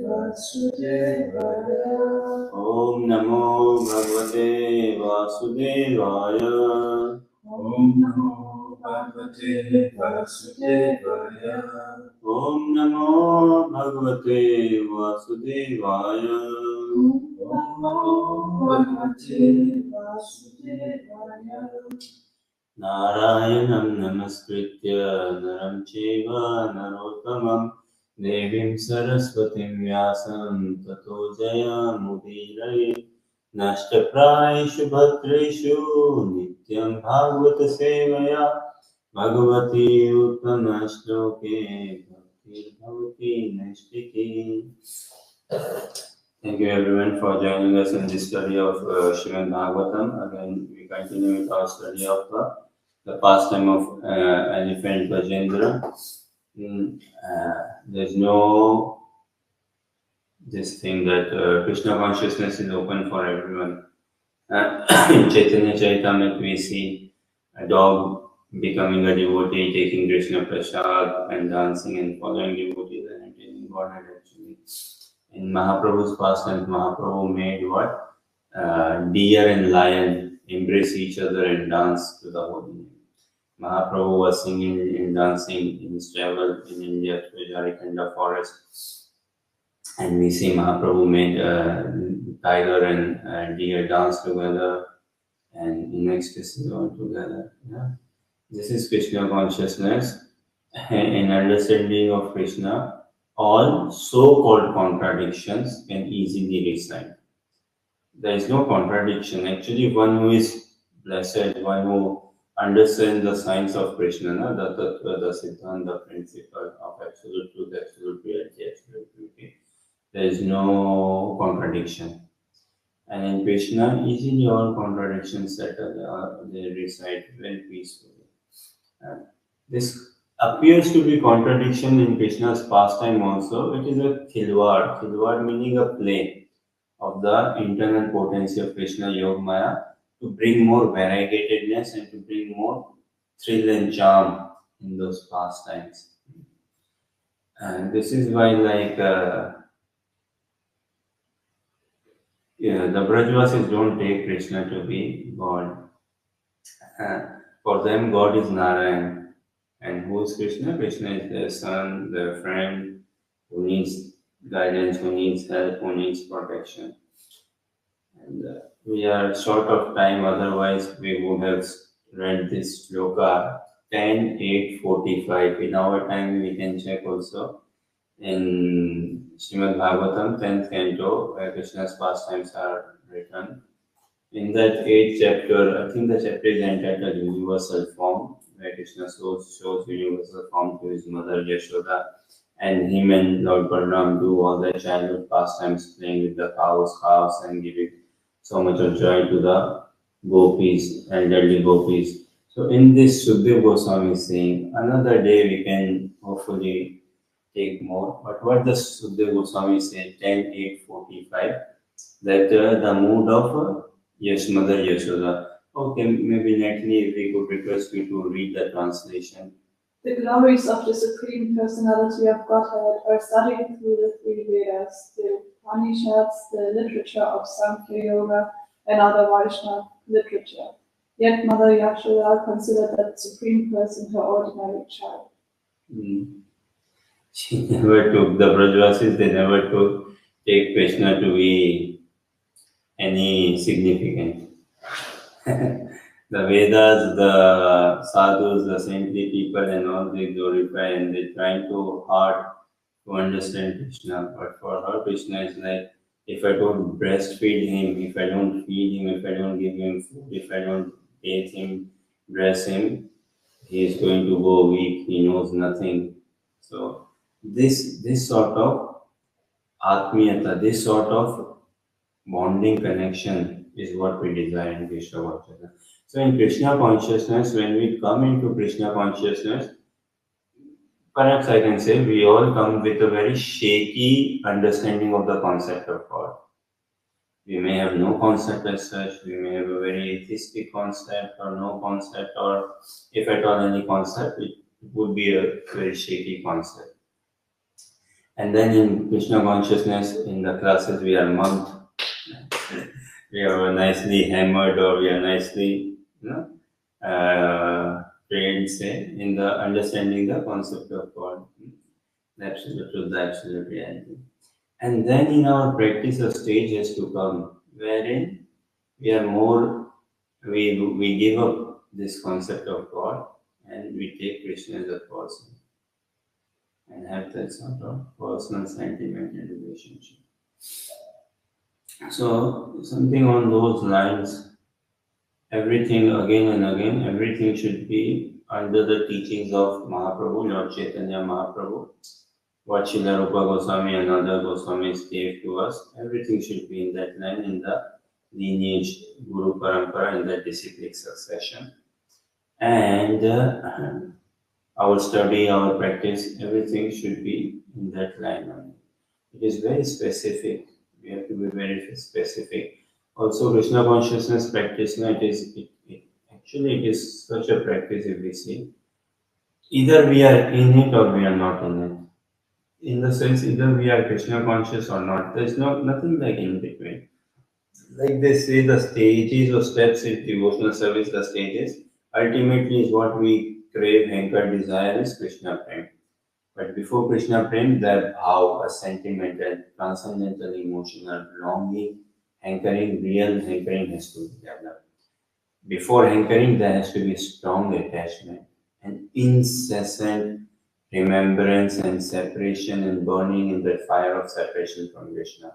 Vasudevaya. Om Namo Bhagavate Vasudevaya. Om Namo Bhagavate Vasudevaya. Om Namo Bhagavate Vasudevaya. Om Namo Bhagavate Vasudevaya. Narayanam Namaskritya Naram Chaiva Narottamam Devim Saraswatim Vyasam Tato Jayamudiraye Nashtaprayeshu Bhatreshu Nityam Bhagavata Sevaya Bhagavati Uttama Shloke Bhaktir Bhavati Naistiki. Thank you everyone for joining us in this study of Srimad Bhagavatam. Again, we continue with our study of the pastime of elephant Gajendra. There's no this thing that Krishna consciousness is open for everyone. In Chaitanya Charitamrita, we see a dog becoming a devotee, taking Krishna Prasad and dancing and following devotees and attaining Godhead actually. In Mahaprabhu's pastime, Mahaprabhu made what? Deer and lion embrace each other and dance to the holy name. Mahaprabhu was singing and dancing in his travel in India through Jharikanda forest. And we see Mahaprabhu made tiger and deer dance together and in ecstasy all together. Yeah? This is Krishna consciousness and understanding of Krishna. All so-called contradictions can easily recite. There is no contradiction. Actually, one who is blessed, one who understands the science of Krishna, the tattva, the siddhanta, the principle of absolute truth, absolute reality, absolute beauty. There is no contradiction. And in Krishna, easily all contradictions settle, they recite very peacefully. This appears to be contradiction in Krishna's pastime also. It is a khilwad. Khilwad meaning a play of the internal potency of Krishna Yoga Maya to bring more variegatedness and to bring more thrill and charm in those pastimes. And this is why the Brajvasis don't take Krishna to be God. For them, God is Narayan. And who is Krishna? Krishna is their son, their friend, who needs guidance, who needs help, who needs protection. And we are short of time, otherwise we would have read this shloka 10:8:45. In our time, we can check also in Srimad Bhagavatam, 10th canto, where Krishna's pastimes are written. In that 8th chapter, I think the chapter is entitled Universal Form, where Krishna shows universal form to his mother Yashoda, and him and Lord Balaram do all their childhood pastimes, playing with the cows, and giving so much of joy to the gopis, elderly gopis. So in this, Sukdev Goswami is saying, another day we can hopefully take more. But what does Sukdev Goswami say, 10:8:45, that the mood of Mother Yashoda. Okay, maybe neatly we could request you to read the translation. The glories of the Supreme Personality of Godhead are studied through the three Vedas, the Upanishads, the literature of Sankhya Yoga, and other Vaishnava literature. Yet Mother Yashoda considered that Supreme Person her ordinary child. She never took, the Brajvasis, they never took, take Krishna to be any significant. The Vedas, the sadhus, the saintly people and all, they glorify and they try too hard to understand Krishna. But for her, Krishna is like, if I don't breastfeed him, if I don't feed him, if I don't give him food, if I don't bathe him, dress him, he is going to go weak, he knows nothing. So this sort of atmiyata, this sort of bonding connection is what we desire in Krishna consciousness. So in Krishna consciousness, when we come into Krishna consciousness, perhaps I can say we all come with a very shaky understanding of the concept of God. We may have no concept as such, we may have a very atheistic concept or no concept, or if at all any concept, it would be a very shaky concept. And then in Krishna consciousness, in the classes we are mugged, we are nicely hammered, or we are nicely, trained, say, in the understanding the concept of God, the absolute truth, the absolute reality. And then in our practice, a stage has to come wherein we are more, we give up this concept of God and we take Krishna as a person and have that sort of personal sentiment and relationship. So something on those lines, everything again and again, everything should be under the teachings of Mahaprabhu, Lord Chaitanya Mahaprabhu. What Srila Rupa Goswami and other Goswamis gave to us, everything should be in that line, in the lineage, Guru Parampara, in the disciplic succession. And our study, our practice, everything should be in that line only. It is very specific. We have to be very specific. Also, Krishna consciousness practice, actually it is such a practice if we see. Either we are in it or we are not in it. In the sense, either we are Krishna conscious or not. There's nothing like in between. Like they say, the stages or steps in devotional service, the stages, ultimately is what we crave, hanker, desire is Krishna Prem. But before Krishna Prem, the bhav, a sentimental, transcendental, emotional, longing, hankering, real hankering has to be developed. Before hankering, there has to be strong attachment and incessant remembrance and separation and burning in that fire of separation from Krishna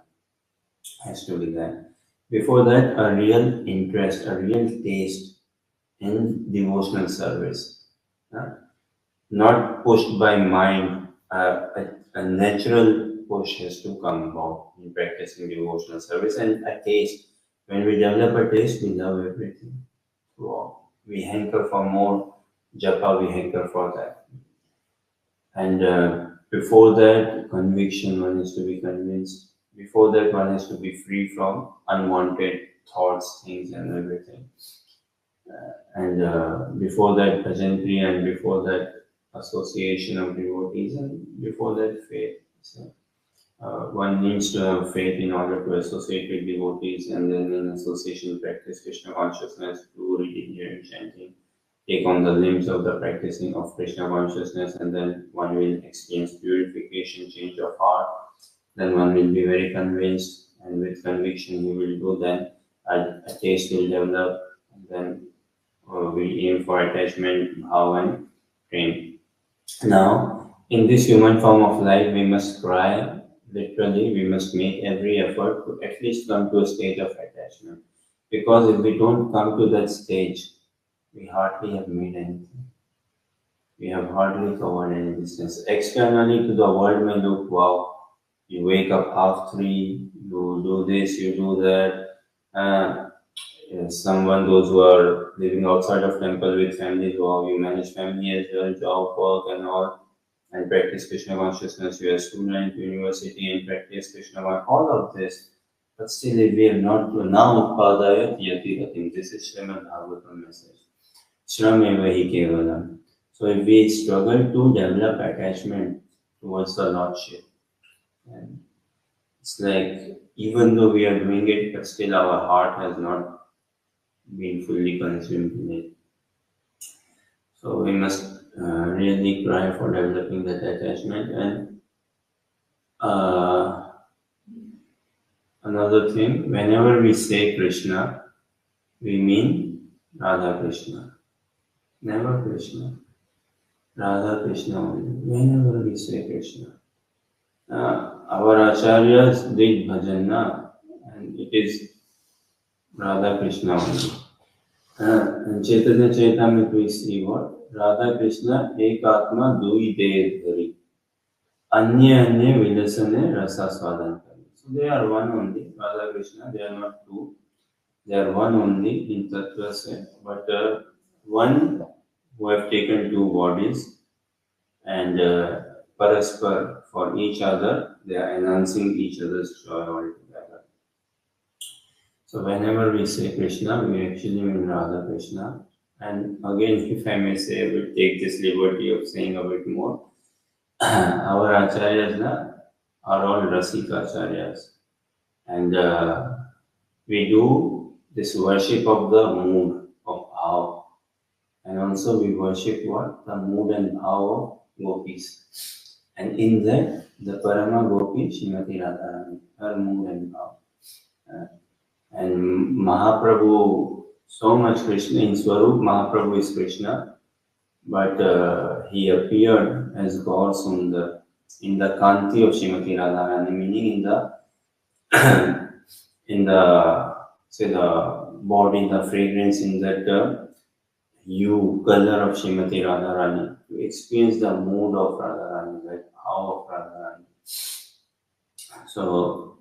has to be there. Before that, a real interest, a real taste in devotional service. Not pushed by mind, a natural push has to come about in practicing devotional service, and a taste. When we develop a taste, we love everything. So we hanker for more japa, we hanker for that. And before that, conviction, one has to be convinced. Before that, one has to be free from unwanted thoughts, things, and everything. And before that, bhajanti, and before that, association of devotees, and before that, faith. So, one needs to have faith in order to associate with devotees, and then in association practice Krishna consciousness, do reading, hearing, chanting, take on the limbs of the practicing of Krishna consciousness, and then one will experience purification, change of heart. Then one will be very convinced, and with conviction he will do. Then a taste will develop, and then we aim for attachment, bhav, and prem. Now, in this human form of life, we must try, literally, we must make every effort to at least come to a stage of attachment. Because if we don't come to that stage, we hardly have made anything. We have hardly covered any distance. Externally to the world may look, wow, you wake up 3:30, you do this, you do that. Someone, those who are living outside of temple with families, wow, you manage family as well, job, work and all, and practice Krishna consciousness, you are a student, university, and practice Krishna consciousness, all of this. But still, if we have not, now Padayat Yati Ratim, this is Srimad Bhagavatam message. Shrameva hi kevalam. So if we struggle to develop attachment towards the Lordship, and it's like, even though we are doing it, but still our heart has not been fully consumed in it. So we must really try for developing that attachment. And another thing, whenever we say Krishna, we mean Radha Krishna. Never Krishna. Radha Krishna only. Whenever we say Krishna. Our acharyas did bhajan, and it is Radha Krishna only. And Chaitanya Charitamrita we see what? Radha Krishna ek atma dui dev dhari. Anya anya vilasane rasa swadan kari. So they are one only, Radha Krishna, they are not two. They are one only in Tattva se, but one who have taken two bodies, and paraspar for each other, they are enhancing each other's joy altogether. So whenever we say Krishna, we actually mean Radha Krishna. And again, if I may say, I will take this liberty of saying a bit more. Our acharyas are all Rasikacharyas. And we do this worship of the mood of bhav. And also we worship what? The mood and bhav of gopis. And in that, the Parama Gopi, Srimati Radharani, her mood and bhav. Uh, and Mahaprabhu, so much Krishna, in Swarup, Mahaprabhu is Krishna, but he appeared as God Sundar in the Kanti of Srimati Radharani, meaning in the in the say the body, the fragrance in that hue, color of Srimati Radharani, to experience the mood of Radharani, like how of Radharani. So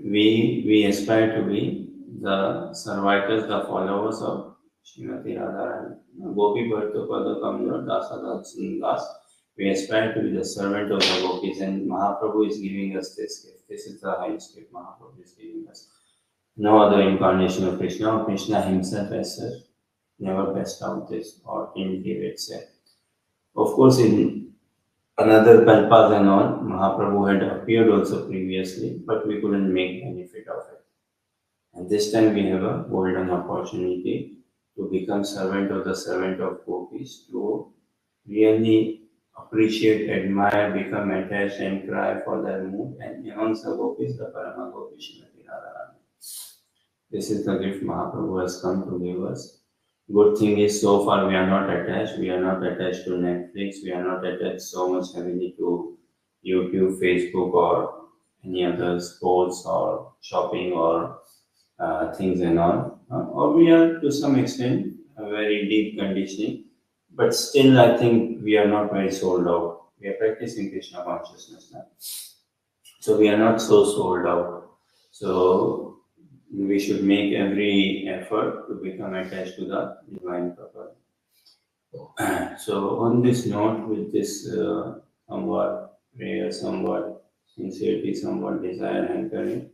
we aspire to be the servitors, the followers of Srimati Radharani. Gopi Bharta Pada Kamla Dasa Das. We aspire to be the servant of the gopis, and Mahaprabhu is giving us this gift. This is the highest gift Mahaprabhu is giving us. No other incarnation of Krishna, or Krishna himself as such, never passed out this or indicates it. Of course, in another kalpas and all, Mahaprabhu had appeared also previously, but we couldn't make benefit of it. And this time we have a golden opportunity to become servant of the servant of gopis, to really appreciate, admire, become attached and cry for their mood, and announce the gopis, the Parama Gopi Srimati Radharani. This is the gift Mahaprabhu has come to give us. Good thing is, so far we are not attached. We are not attached to Netflix. We are not attached so much heavily to YouTube, Facebook, or any other sports or shopping or things and all. Or we are to some extent a very deep conditioning. But still, I think we are not very sold out. We are practicing Krishna consciousness now. So we are not so sold out. So we should make every effort to become attached to the divine purpose. So on this note, with this somewhat prayer, somewhat sincerity, somewhat desire hankering,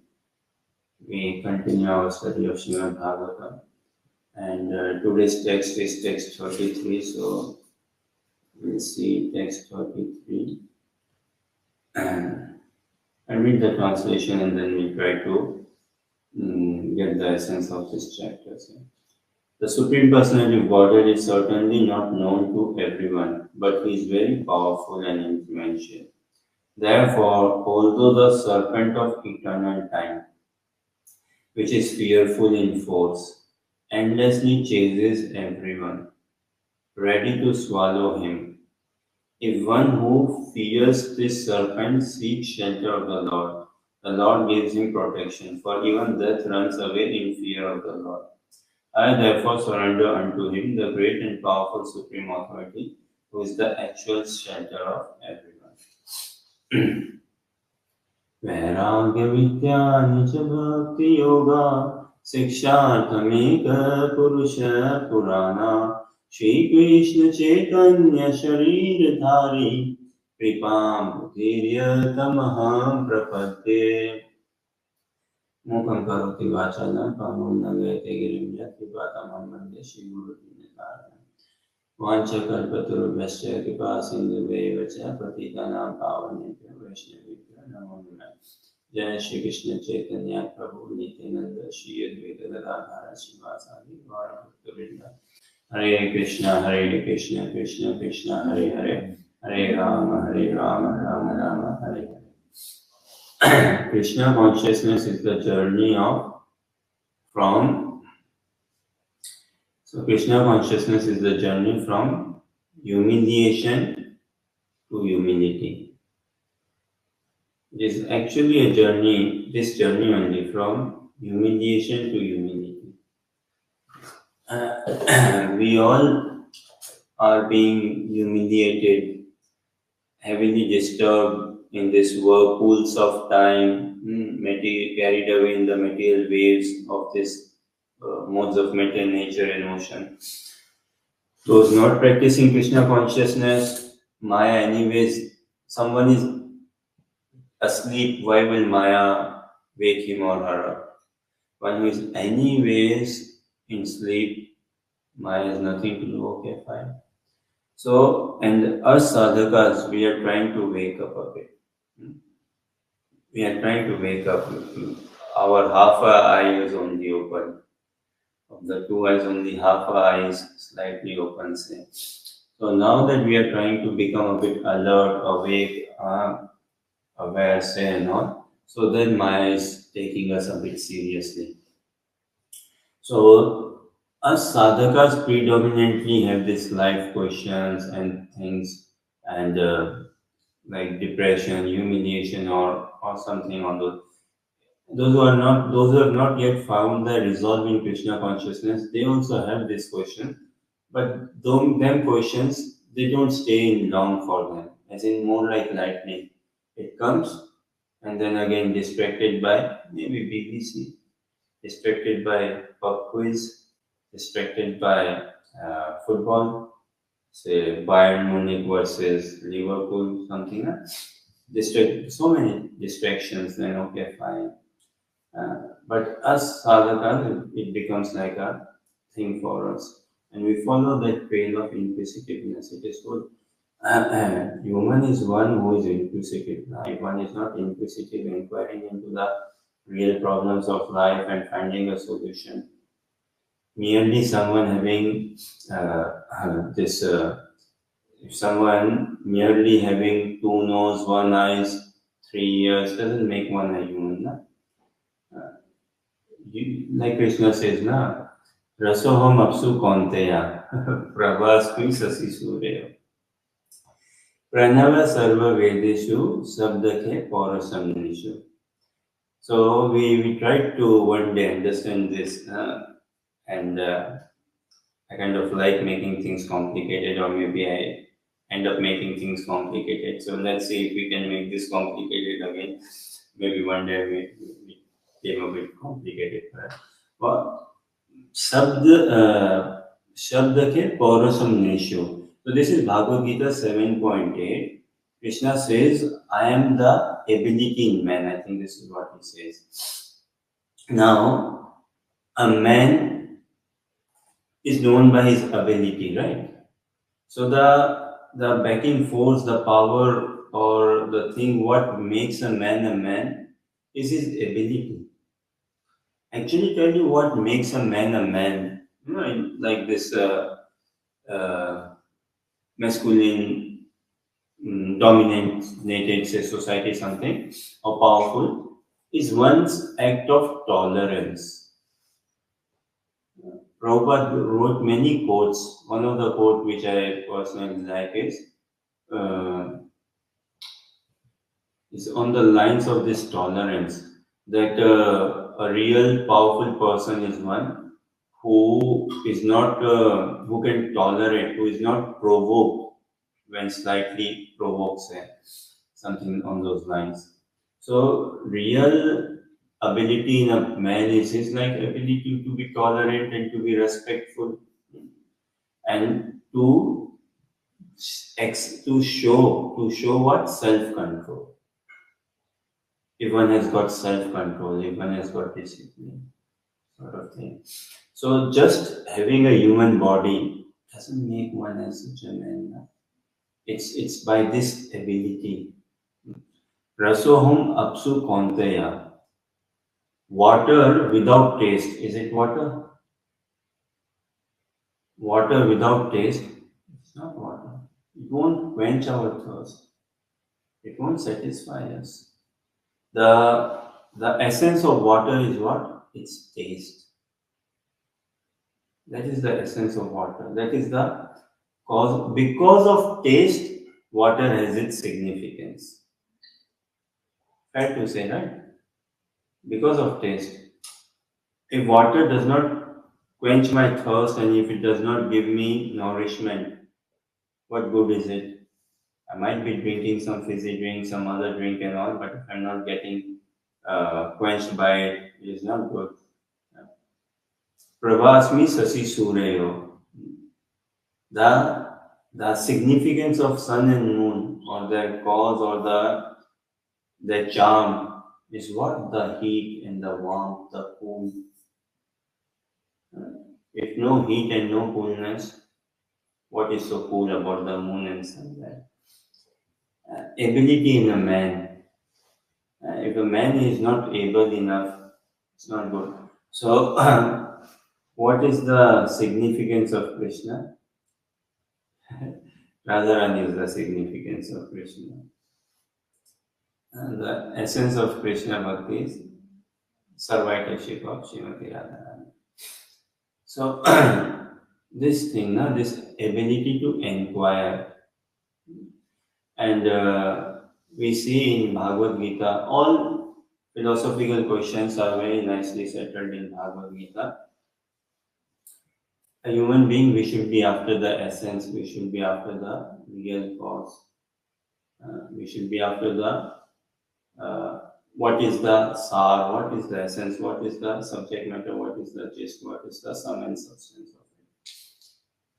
we continue our study of Srimad Bhagavatam. And today's text is text 33, so we'll see text 33. I read the translation and then we'll try to get the essence of this chapter. So, the Supreme Personality of Godhead is certainly not known to everyone, but he is very powerful and influential. Therefore, although the serpent of eternal time, which is fearful in force, endlessly chases everyone, ready to swallow him, if one who fears this serpent seeks shelter of the Lord gives him protection, for even death runs away in fear of the Lord. I therefore surrender unto him, the great and powerful Supreme Authority, who is the actual shelter of everyone. Vairagya Vidya Nija Bhakti Yoga Sikshathameka Purusha Purana Shri Krishna Chaitanya Sharir Dhari Kripam Bhutirya Tamaham Prapadde Mukam Karoti Vachala Pamum Nagayate Girim Yati Patamam Mande Shri Guru Dinatara Vancha Kalpaturubhasya Kripa Sindhu Vevacha Patitanam Pavanebhyo Vaishnavibhyo Namo Namah. Jai Shri Krishna Chaitanya Prabhu Nityananda Shri Advaita Gadadhara Srivasadi Gaura Bhakta Hare Krishna Krishna Krishna Hare Hare Hare Rama Rama Rama Hare Hare. Krishna consciousness is the journey So Krishna consciousness is the journey from humiliation to humility. It is actually this journey only from humiliation to humility. We all are being humiliated, heavily disturbed in this whirlpools of time, carried away in the material waves of this modes of matter, nature and motion. Those not practicing Krishna consciousness, Maya anyways, someone is asleep, why will Maya wake him or her up? One who is anyways in sleep, Maya has nothing to do, okay, fine. So, and us sadhakas, we are trying to wake up a bit. We are trying to wake up. Our half eye is only open. Of the two eyes, only half eye is slightly open. Say. So now that we are trying to become a bit alert, awake, aware, say, and all, so then Maya is taking us a bit seriously. So us sadhakas predominantly have this life questions and things, and like depression, humiliation, or something on those who have not yet found the resolve in Krishna consciousness, they also have this question. But them questions, they don't stay in long for them, as in more like lightning. It comes and then again distracted by maybe BBC, distracted by pub quiz, distracted by football, say Bayern Munich versus Liverpool, something like that. So many distractions, then okay, fine. But as sadhakas, it becomes like a thing for us. And we follow that trail of inquisitiveness. It is good. Human is one who is inquisitive. If one is not inquisitive, inquiring into the real problems of life and finding a solution, merely someone having this, if someone merely having two nose, one eyes, 3 years doesn't make one a human. Na? Like Krishna says, na, rasoham apsu konteya, prabhaskvi sasi surya, pranava sarva vedeshu, sabdake paurasamnishu. So we tried to one day understand this, and I kind of like making things complicated, or maybe I end up making things complicated. So let's see if we can make this complicated again. Maybe one day we came a bit complicated. But शब्द के पौरसमनेशु. So this is Bhagavad Gita 7.8. Krishna says, I am the ability in man. I think this is what he says. Now, a man is known by his ability, right? So the backing force, the power, or the thing what makes a man is his ability. Actually tell you what makes a man, you know, like this masculine, dominated say society, something, or powerful, is one's act of tolerance. Prabhupada wrote many quotes. One of the quotes which I personally like is on the lines of this tolerance, that a real powerful person is one who is not, who can tolerate, who is not provoked when slightly provokes, something on those lines. So real ability in a man is his like ability to be tolerant and to be respectful, and to show what self-control. If one has got self-control, if one has got discipline, sort of thing. So just having a human body doesn't make one as such a man. It's by this ability. Rasoham apsu konteya. Water without taste. Is it water? Water without taste? It's not water. It won't quench our thirst. It won't satisfy us. The essence of water is what? It's taste. That is the essence of water. That is the cause. Because of taste, water has its significance. Fair to say, right? Because of taste. If water does not quench my thirst, and if it does not give me nourishment, what good is it? I might be drinking some fizzy drink, some other drink and all, but if I'm not getting quenched by it, it is not good. Pravasmi Sasi Suryo. The significance of sun and moon, or their cause, or their charm, is what? The heat and the warmth, the cool. If no heat and no coolness, what is so cool about the moon and sun? Ability in a man. If a man is not able enough, it's not good. So, what is the significance of Krishna? Radharani is the significance of Krishna. And the essence of Krishna Bhakti is servitorship of Srimati Radharani. So, this thing, this ability to inquire, and we see in Bhagavad Gita, all philosophical questions are very nicely settled in Bhagavad Gita. A human being, we should be after the essence, we should be after the real cause. We should be after the what is the sar, what is the essence, what is the subject matter, what is the gist, what is the sum and substance of it.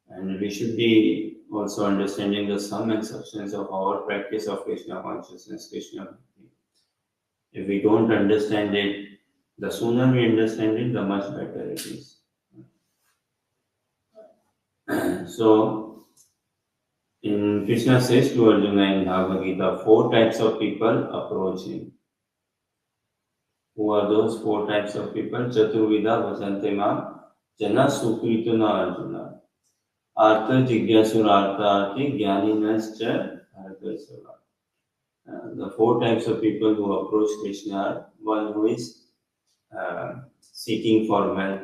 And we should be also understanding the sum and substance of our practice of Krishna consciousness, Krishna Bhakti. If we don't understand it, the sooner we understand it, the much better it is. So, in Krishna says to Arjuna in Bhagavad Gita, 4 types of people approach him. Who are those 4 types of people? Chaturvida bhajante mam jana sukrituna Arjuna. Artha jigyasur artha arti jnaninascha bharatasava. The 4 types of people who approach Krishna are one who is seeking for wealth,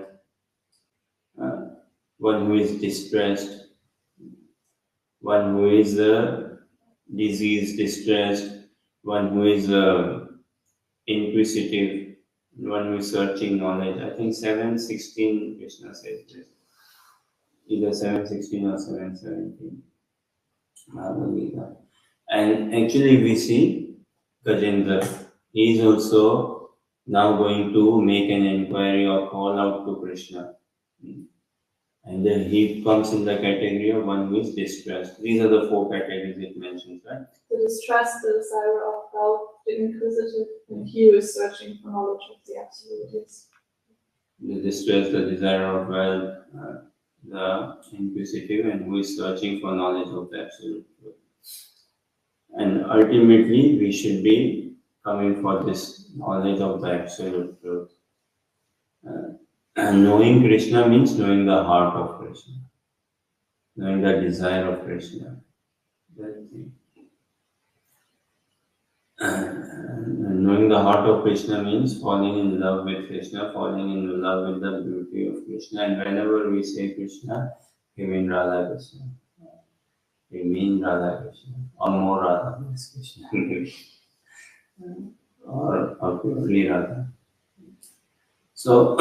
one who is distressed, one who is diseased, distressed, one who is inquisitive, one who is searching knowledge. I think 7:16 Krishna says this. Either 7:16 or 7:17. Bhagavad Gita. And actually we see Gajendra. He is also now going to make an inquiry or call out to Krishna. And then he comes in the category of one who is distressed. These are the 4 categories it mentions, right? The distressed, the desire of wealth, the inquisitive, and he who is searching for knowledge of the absolute. Yes. The distressed, the desire of wealth, the inquisitive, and who is searching for knowledge of the absolute truth. And ultimately, we should be coming for this knowledge of the absolute truth. And knowing Krishna means knowing the heart of Krishna, knowing the desire of Krishna. That thing. And knowing the heart of Krishna means falling in love with Krishna, falling in love with the beauty of Krishna. And whenever we say Krishna, we mean Radha Krishna. We mean Radha Krishna, or more Radha Krishna, or purely Radha. So,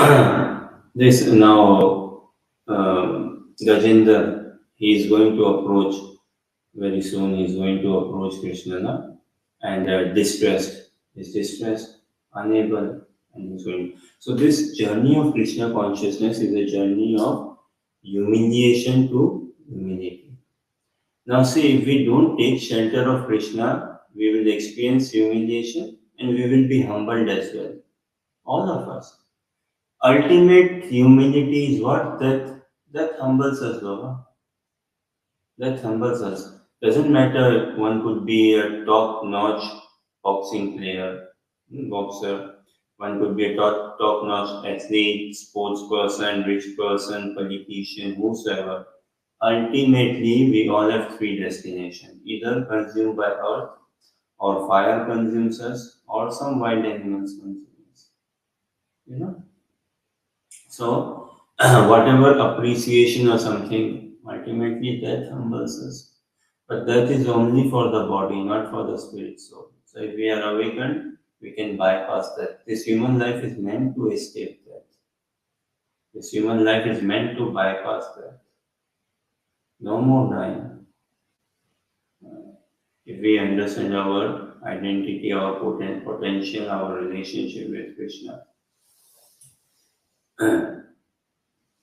this now, Gajendra, he is going to approach, very soon he is going to approach Krishna, and distressed. He's distressed, unable, and he's going. So, this journey of Krishna consciousness is a journey of humiliation to humility. Now, see, if we don't take shelter of Krishna, we will experience humiliation and we will be humbled as well. All of us. Ultimate humility is what? That humbles us, Baba. That humbles us. Doesn't matter, one could be a top-notch boxing player, boxer. One could be a top-notch athlete, sports person, rich person, politician, whosoever. Ultimately, we all have 3 destinations. Either consumed by earth, or fire consumes us, or some wild animals consume us. You know? So, whatever appreciation or something, ultimately death humbles us. But that is only for the body, not for the spirit soul. So, if we are awakened, we can bypass that. This human life is meant to escape that. This human life is meant to bypass that. No more dying. If we understand our identity, our potential, our relationship with Krishna.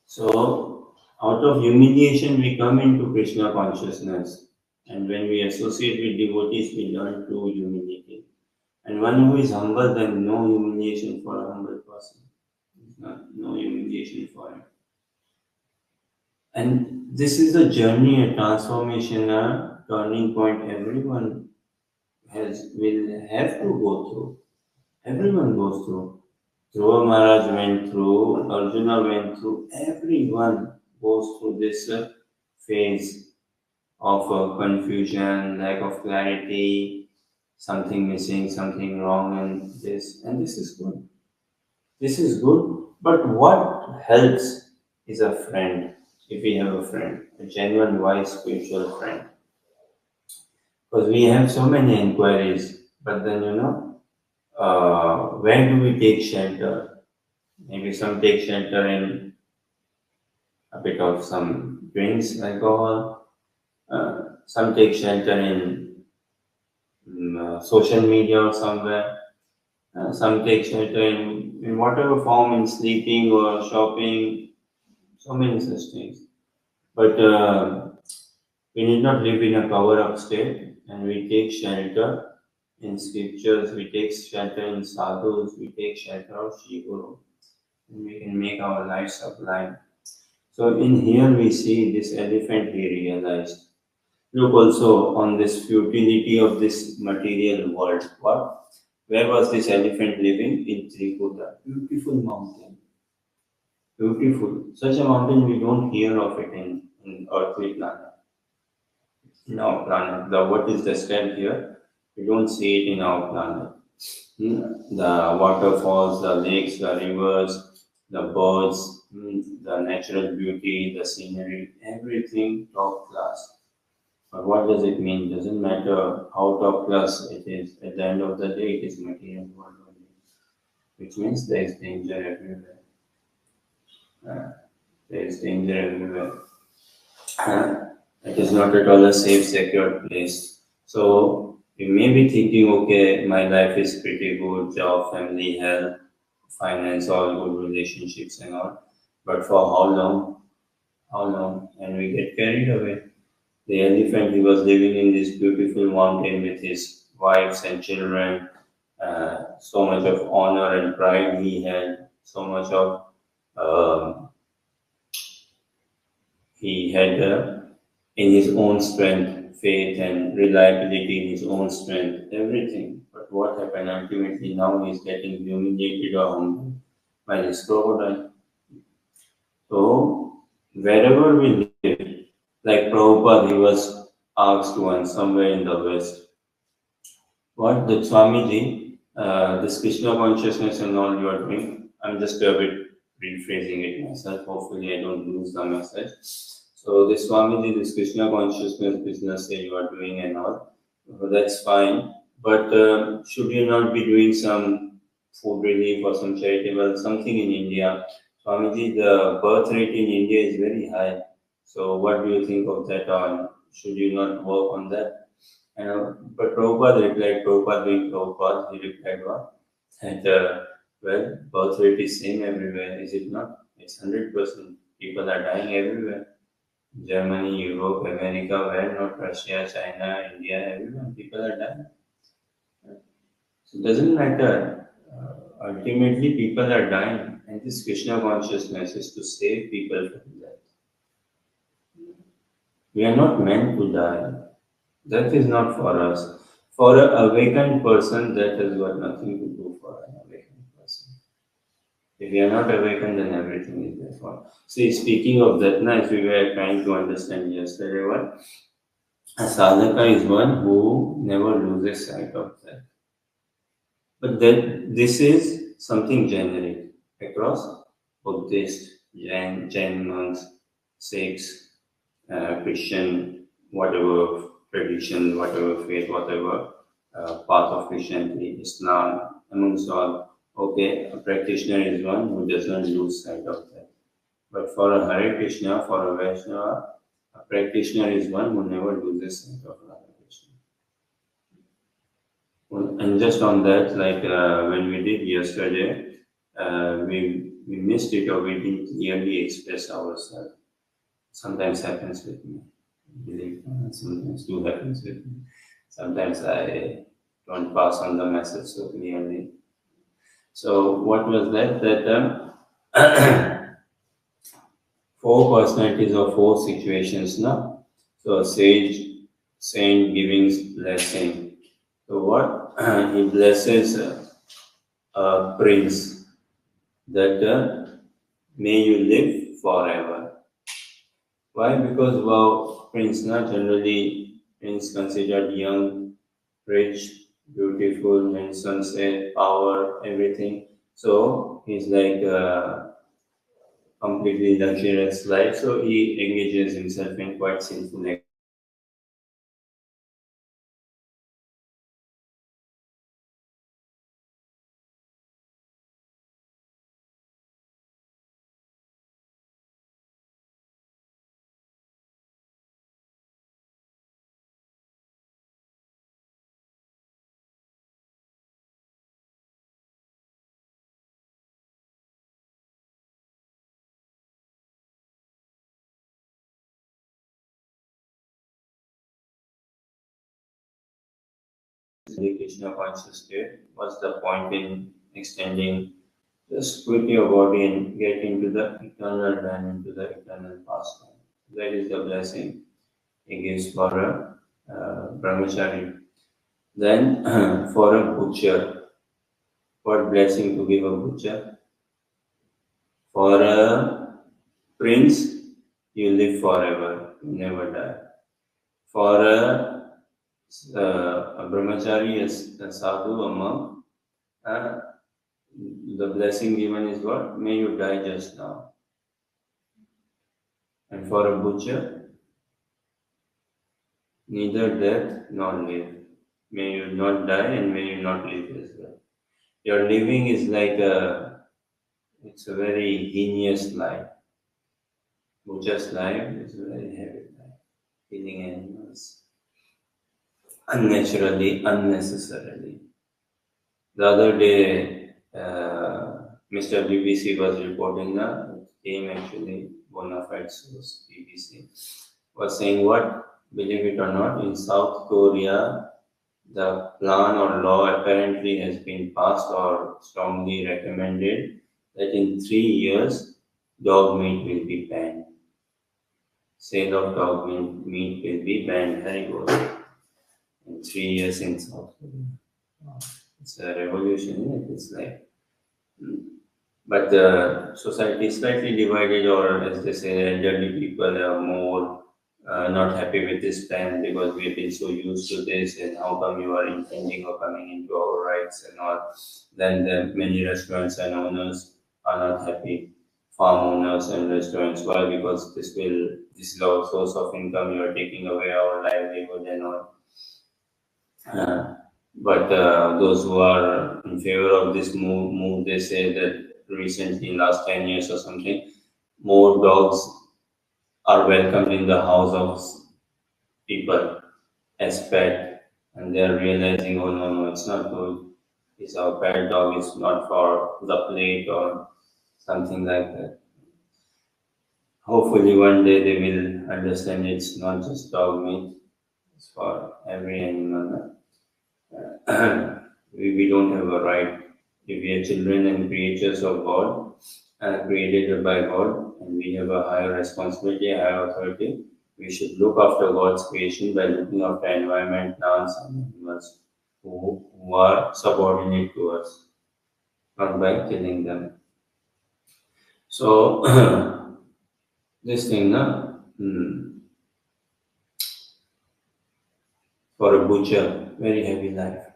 So, out of humiliation, we come into Krishna consciousness. And when we associate with devotees, we learn true humility. And one who is humble, then no humiliation for a humble person. No humiliation for him. And this is a journey, a transformation, a turning point everyone will have to go through. Everyone goes through. Dhruva Maharaj went through, Arjuna went through, everyone goes through this phase of confusion, lack of clarity, something missing, something wrong, and this is good. This is good, but what helps is a friend. If we have a friend, a genuine, wise, spiritual friend, because we have so many inquiries, but then where do we take shelter? Maybe some take shelter in a bit of some drinks, alcohol. Some take shelter in social media or somewhere. Some take shelter in whatever form, in sleeping or shopping, so many such things. But we need not live in a cover-up state, and we take shelter in scriptures, we take shelter in sadhus, we take shelter of Shri Guru, and we can make our lives sublime. So in here we see this elephant he realized. Look also on this futility of this material world. What? Where was this elephant living? In Trikuta. Beautiful mountain. Beautiful. Such a mountain we don't hear of it in earthly planet. In our planet. What is described here, we don't see it in our planet. The waterfalls, the lakes, the rivers, the birds, the natural beauty, the scenery, everything top class. But what does it mean? Doesn't matter how top class it is. At the end of the day, it is material world only, which means there is danger everywhere. There is danger everywhere. It is not at all a safe, secure place. So you may be thinking, okay, my life is pretty good, job, family, health, finance, all good relationships and all. But for how long? How long? And we get carried away. The elephant, he was living in this beautiful mountain with his wives and children. So much of honor and pride he had. So much of he had in his own strength, faith and reliability in his own strength, everything. But what happened ultimately? Now he is getting humiliated or humbled by this crocodile. So wherever we live, like Prabhupada, he was asked once somewhere in the West, what the Swamiji, this Krishna consciousness and all you are doing, I'm just a bit rephrasing it myself. Hopefully, I don't lose the message. So, this Swamiji, this Krishna consciousness business that you are doing and all, that's fine. But should you not be doing some food relief or some charitable something in India? Swamiji, the birth rate in India is very high. So, what do you think of that? Or should you not work on that? But Prabhupada replied, Prabhupada being Prabhupada, he replied what? That, well, birth rate is same everywhere, is it not? It's 100%. People are dying everywhere. Germany, Europe, America, where not Russia, China, India, everyone, people are dying. So it doesn't matter. Ultimately, people are dying, and this Krishna consciousness is to save people from death. We are not meant to die. That is not for us. For an awakened person, that has got nothing to do for an awakened person. If we are not awakened, then everything is there for. See, speaking of that, as we were trying to understand yesterday, what a sadhaka is one who never loses sight of that. But then this is something generic across Buddhist, Jain monks, Sikhs, Christian, whatever tradition, whatever faith, whatever path of Christianity, Islam, amongst all. Okay, a practitioner is one who does not lose sight of that. But for a Hare Krishna, for a Vaishnava, a practitioner is one who never loses sight of Hare Krishna. And just on that, like when we did yesterday, we missed it or we didn't clearly express ourselves. Sometimes happens with me. Believe sometimes do happens with me. Sometimes I don't pass on the message so clearly. So what was that? That four personalities or four situations, no? So a sage, saint giving blessing. So what he blesses a prince that may you live forever. Why? Because wow, prince not generally prince considered young, rich, beautiful, and sunset, power, everything. So he's like completely luxurious life. So he engages himself in quite sinful Hare Krishna conscious state. What's the point in extending? Just quit your body and get into the eternal land, into the eternal pastime. That is the blessing he gives for a brahmachari. Then for a butcher, what blessing to give a butcher? For a prince, you live forever, you never die. For a brahmachari, a sadhu, a monk, uh, the blessing given is what? May you die just now. And for a butcher, neither death nor live. May you not die and may you not live as well. Your living is like it's a very heinous life. Butcher's life is a very heavy life. Killing animals unnaturally, unnecessarily. The other day, Mr. BBC was reporting that came actually bona fide source, BBC, was saying what, believe it or not, in South Korea, the plan or law apparently has been passed or strongly recommended that in 3 years, dog meat will be banned. Sale of dog meat will be banned. Very good. In 3 years in South Korea. Wow. It's a revolution, isn't it? It's like, but the society is slightly divided, or as they say, elderly people are more not happy with this plan because we've been so used to this, and how come you are intending or coming into our rights and all. Then the many restaurants and owners are not happy. Farm owners and restaurants, why? Because this is our source of income. You are taking away our livelihood and all. But those who are in favor of this move, they say that recently, in last 10 years or something, more dogs are welcomed in the house of people as pet, and they are realizing, oh no, no, it's not good. It's our pet dog. It's not for the plate or something like that. Hopefully, one day they will understand it's not just dog meat. It's for every animal. We don't have a right. If we are children and creatures of God, created by God, and we have a higher responsibility, a higher authority, we should look after God's creation by looking after environment, plants, and animals who are subordinate to us, not by killing them. So, this thing, for a butcher, very heavy life.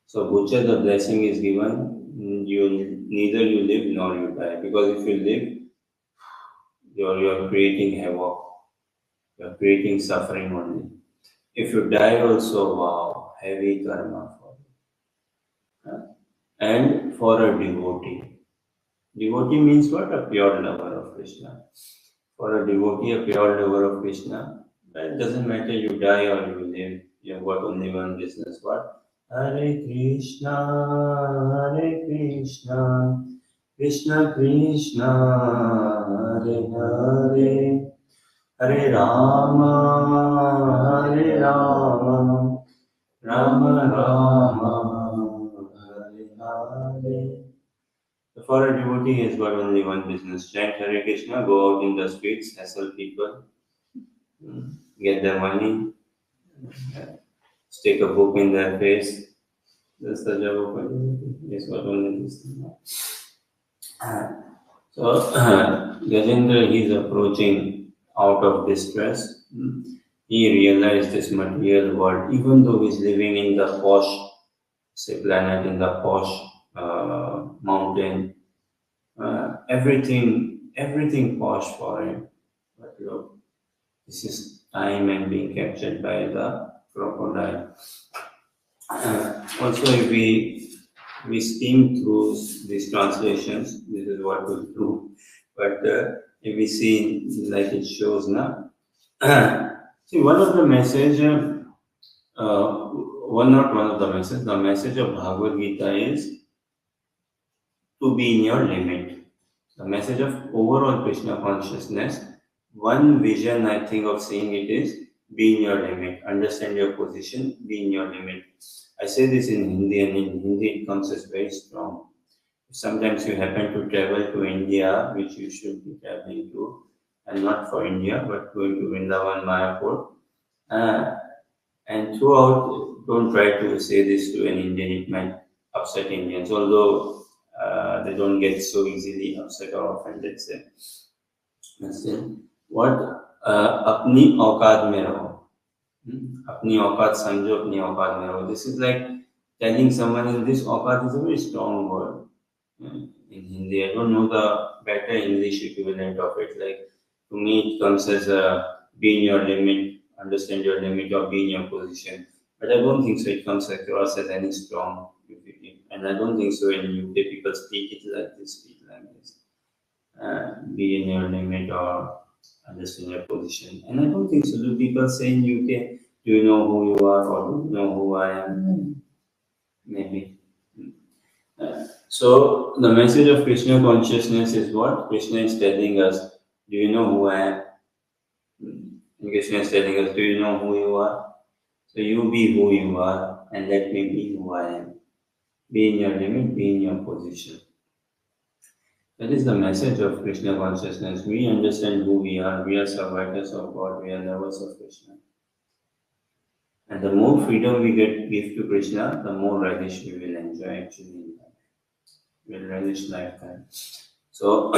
So butcher, the blessing is given. Neither you live nor you die, because if you live, you're creating havoc. You're creating suffering only. If you die, also, wow, heavy karma for you. And for a devotee. Devotee means what? A pure lover of Krishna. For a devotee, a pure lover of Krishna, it doesn't matter you die or you live. You have got only one business. What? Hare Krishna, Hare Krishna, Krishna Krishna, Hare Hare, Hare Rama, Hare Rama, Rama Rama, Hare Hare. For a devotee, he has got only one business: chant Hare Krishna, go out in the streets, hassle people, get their money, stick a book in their face. That's the job of a devotee. He's got only this thing. So, Gajendra, he's approaching out of distress. He realized this material world, even though he's living in the posh, say, planet, in the posh mountain, everything posh for him. But look, this is time and being captured by the crocodile. Also, if we skim through these translations, this is what we'll do. But if we see, like it shows now, see, one of the message, the message of Bhagavad Gita is to be in your limit. The message of overall Krishna consciousness, one vision I think of seeing it is be in your limit, understand your position, be in your limit. I say this in Hindi, and in Hindi it comes as very strong. Sometimes you happen to travel to India, which you should be traveling to, and not for India, but going to Vrindavan, Mayapur. And throughout, don't try to say this to an Indian, it might upset Indians, although they don't get so easily upset or offended. Say, what अपनी औकात में रहो, अपनी औकात समझो, अपनी औकात में रहो. This is like telling someone, in this औकात is a very strong word in Hindi. I don't know the better English equivalent of it. Like, to me, it comes as be in your limit, understand your limit, or be in your position. But I don't think so. It comes across as any strong. And I don't think so in UK people speak it like this, speak like this. Be in your limit or understand your position. And I don't think so. Do people say in UK, do you know who you are or do you know who I am? Maybe. So the message of Krishna consciousness is what? Krishna is telling us, do you know who I am? And Krishna is telling us, do you know who you are? So you be who you are and let me be who I am. Be in your limit, be in your position. That is the message of Krishna consciousness. We understand who we are. We are servitors of God. We are lovers of Krishna. And the more freedom we give to Krishna, the more relish we will enjoy actually in life. We will relish lifetime. So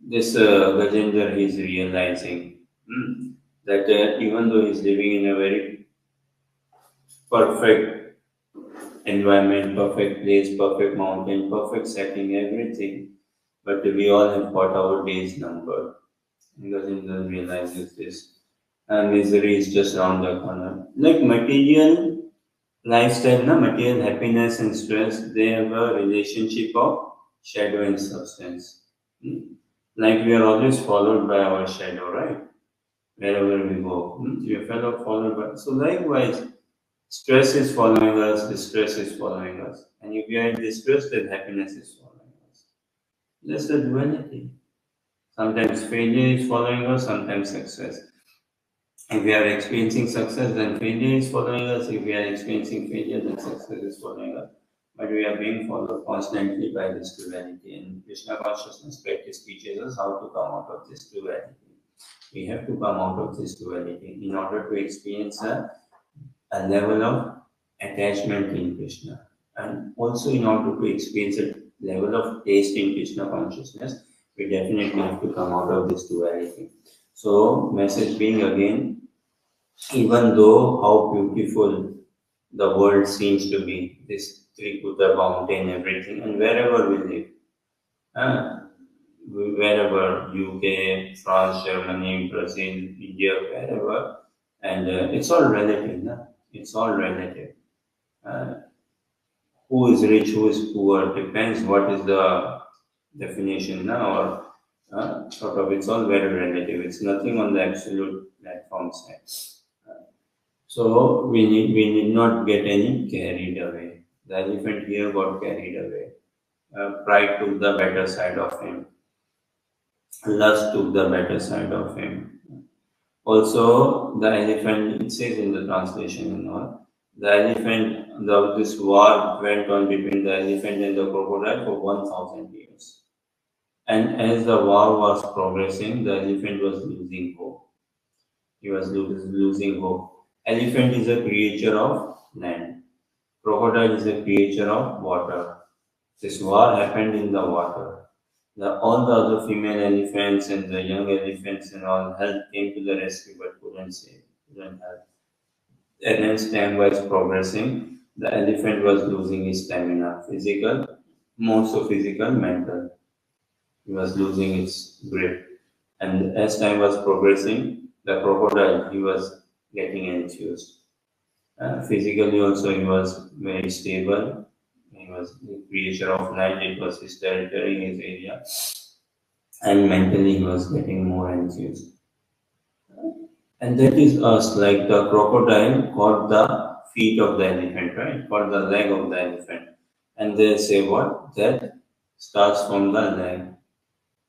this Gajendra is realizing that even though he's living in a very perfect environment, perfect place, perfect mountain, perfect setting, everything, but we all have got our days numbered. Gajendra realizes this. And misery is just around the corner. Like material lifestyle, material happiness and stress, they have a relationship of shadow and substance. Like we are always followed by our shadow, right? Wherever we go, we are followed by. So likewise, stress is following us, distress is following us. And if we are in distress, then happiness is following us. That's the duality. Sometimes failure is following us, sometimes success. If we are experiencing success, then failure is following us. If we are experiencing failure, then success is following us. But we are being followed constantly by this duality. And Krishna consciousness practice teaches us how to come out of this duality. We have to come out of this duality in order to experience a level of attachment in Krishna. And also in order to experience a level of taste in Krishna consciousness, we definitely have to come out of this duality. So, message being again, even though how beautiful the world seems to be, this Trikuta mountain, everything, and wherever we live, wherever, UK, France, Germany, Brazil, India, wherever, and it's all relative, it's all relative. Who is rich, who is poor, depends what is the definition now, or sort of, it's all very relative. It's nothing on the absolute platform side. So we need not get any carried away. The elephant here got carried away. Pride took the better side of him. Lust took the better side of him. Also, the elephant, it says in the translation and all, The elephant, this war went on between the elephant and the crocodile for 1,000 years. And as the war was progressing, the elephant was losing hope. He was losing hope. Elephant is a creature of land. Crocodile is a creature of water. This war happened in the water. All the other female elephants and the young elephants and all help came to the rescue but couldn't save, couldn't help. And as time was progressing, the elephant was losing his stamina, physical, more so physical, mental. He was losing its grip. And as time was progressing, the crocodile, he was getting enthused. Physically also, he was very stable. He was the creature of land. It was his territory, his area. And mentally, he was getting more enthused. And that is us, like the crocodile caught the feet of the elephant, right? Caught the leg of the elephant. And they say what? That starts from the leg.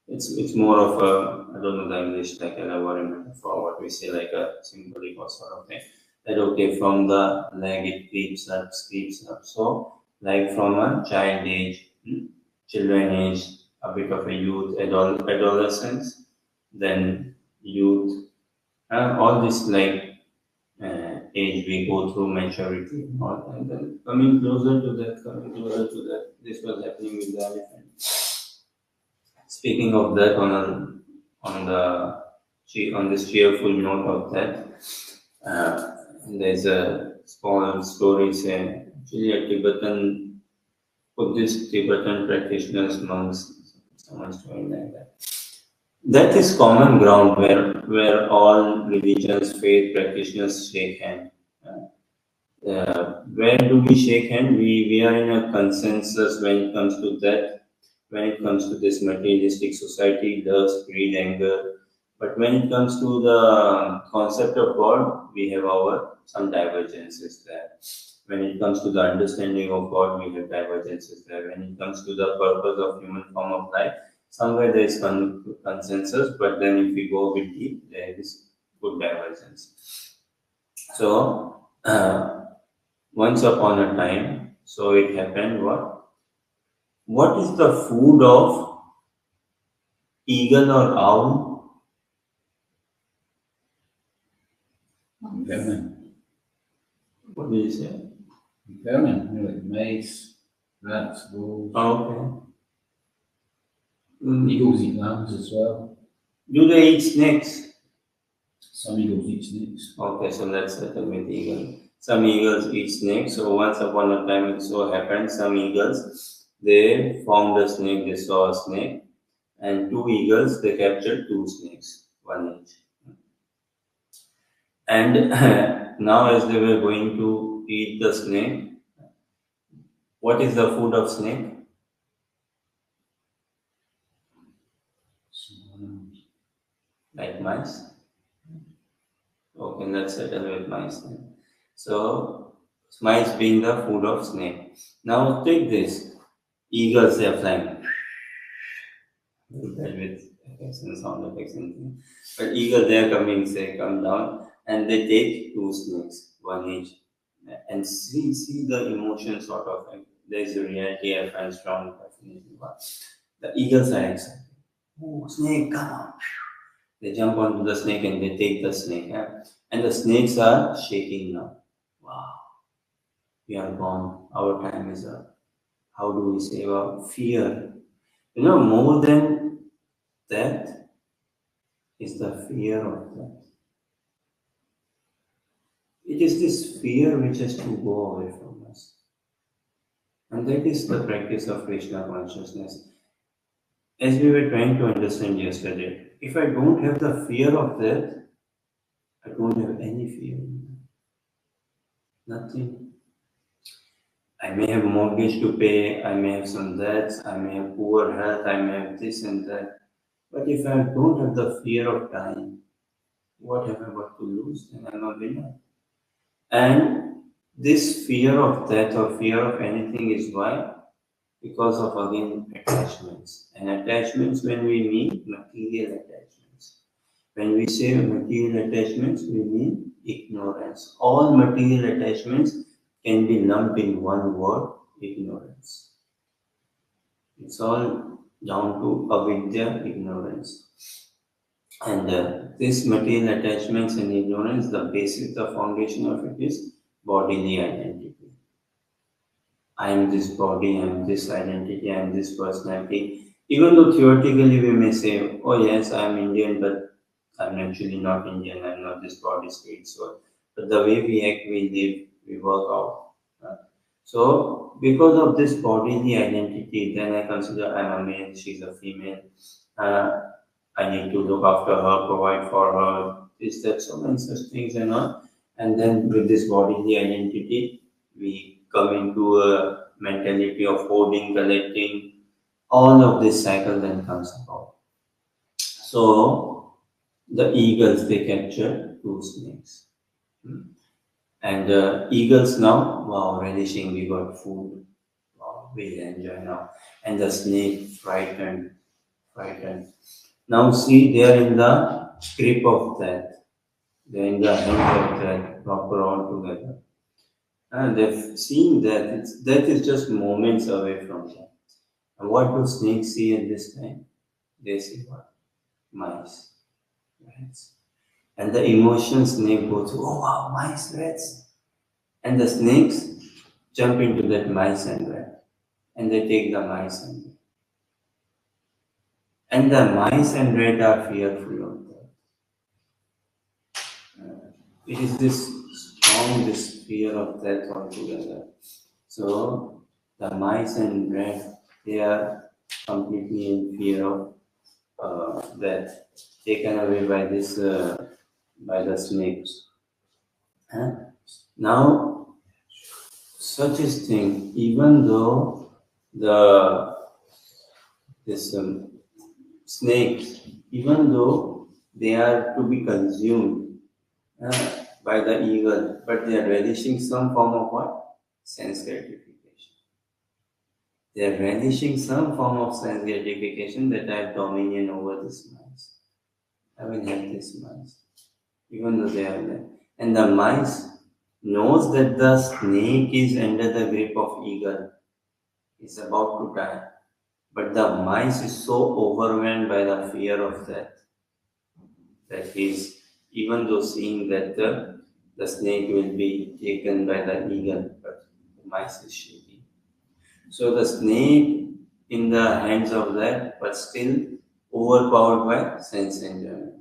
It's more of a, I don't know the English, like elaborate metaphor, what we say, like a symbolic or sort of thing. That okay, from the leg it creeps up. So, like from a child age, children age, a bit of a youth, adolescence, then youth, all this like age we go through maturity and then coming closer to that, this was happening with the elephant. Speaking of that, on this cheerful note of that, there's a small story saying actually a Tibetan Buddhist Tibetan practitioners, monks, someone's doing like that. That is common ground where all religions, faith practitioners shake hands. Where do we shake hands? We are in a consensus when it comes to that, when it comes to this materialistic society, lust, greed, anger. But when it comes to the concept of God, we have some divergences there. When it comes to the understanding of God, we have divergences there. When it comes to the purpose of human form of life, somewhere there is consensus, but then if we go a bit deep, there is good divergence. So, once upon a time, so it happened what? What is the food of eagle or owl? Vermin. What did you say? Vermin, like mice, rats, wolves. Okay. Eagles eat lambs as well. Do they eat snakes? Some eagles eat snakes. Okay, so let's settle with eagle. Some eagles eat snakes. So once upon a time, it so happened some eagles, they found a snake, they saw a snake, and two eagles, they captured two snakes, one each. And now as they were going to eat the snake, what is the food of snake? Like mice? Okay, let's settle with mice then. So, mice being the food of snake. Now take this. Eagles, they are flying. With effects and sound effects and things. But eagle, they are coming, say, come down, and they take two snakes, one each. And see the emotion sort of. There's a reality I find strong, definitely. The eagles are excited. Oh, snake, come on. They jump onto the snake and they take the snake. And the snakes are shaking now. Wow. We are gone. Our time is up. How do we save our fear? You know, more than that is the fear of death. It is this fear which has to go away from us. And that is the practice of Krishna consciousness. As we were trying to understand yesterday, if I don't have the fear of death, I don't have any fear. Nothing. I may have mortgage to pay, I may have some debts, I may have poor health, I may have this and that. But if I don't have the fear of dying, what have I got to lose? Then I'm a winner. And this fear of death or fear of anything is why? Because of again attachments. And attachments, when we mean material attachments. When we say material attachments, we mean ignorance. All material attachments can be lumped in one word: ignorance. It's all down to avidya, ignorance. And this material attachments and ignorance, the basis, the foundation of it is bodily identity. I am this body, I am this identity, I am this personality. Even though theoretically we may say, oh yes, I am Indian, but I'm actually not Indian, I'm not this body, spirit, soul. But the way we act, we live, we work out. So, because of this bodily identity, then I consider I'm a male, she's a female. Uh, I need to look after her, provide for her, this, that, so many such things and all. And then with this bodily identity, we come into a mentality of hoarding, collecting. All of this cycle then comes about. So the eagles, they capture two snakes. And eagles now, wow, relishing, we got food. Wow, we enjoy now. And the snake frightened. Now see, they are in the grip of death. They are in the hands of death, proper all together. And they've seen death. Death is just moments away from them. And what do snakes see at this time? They see what? Mice, rats. And the emotion snake goes, oh wow, mice, rats. And the snakes jump into that mice and rat. And they take the mice and rat. And the mice and rat are fearful of death. It is this strong, this fear of death altogether. So the mice and rat, they are completely in fear of death, taken away by this, by the snakes. Now, such a thing, even though this snakes, even though they are to be consumed by the eagle, but they are relishing some form of what? Sense gratification. They are relishing some form of sense gratification, that I have dominion over this mice. I will have this mice, even though they are there. And the mice knows that the snake is under the grip of eagle, is about to die. But the mice is so overwhelmed by the fear of death that he's, even though seeing that the snake will be taken by the eagle, but the mice is shaking. So the snake in the hands of that, but still overpowered by sense enjoyment.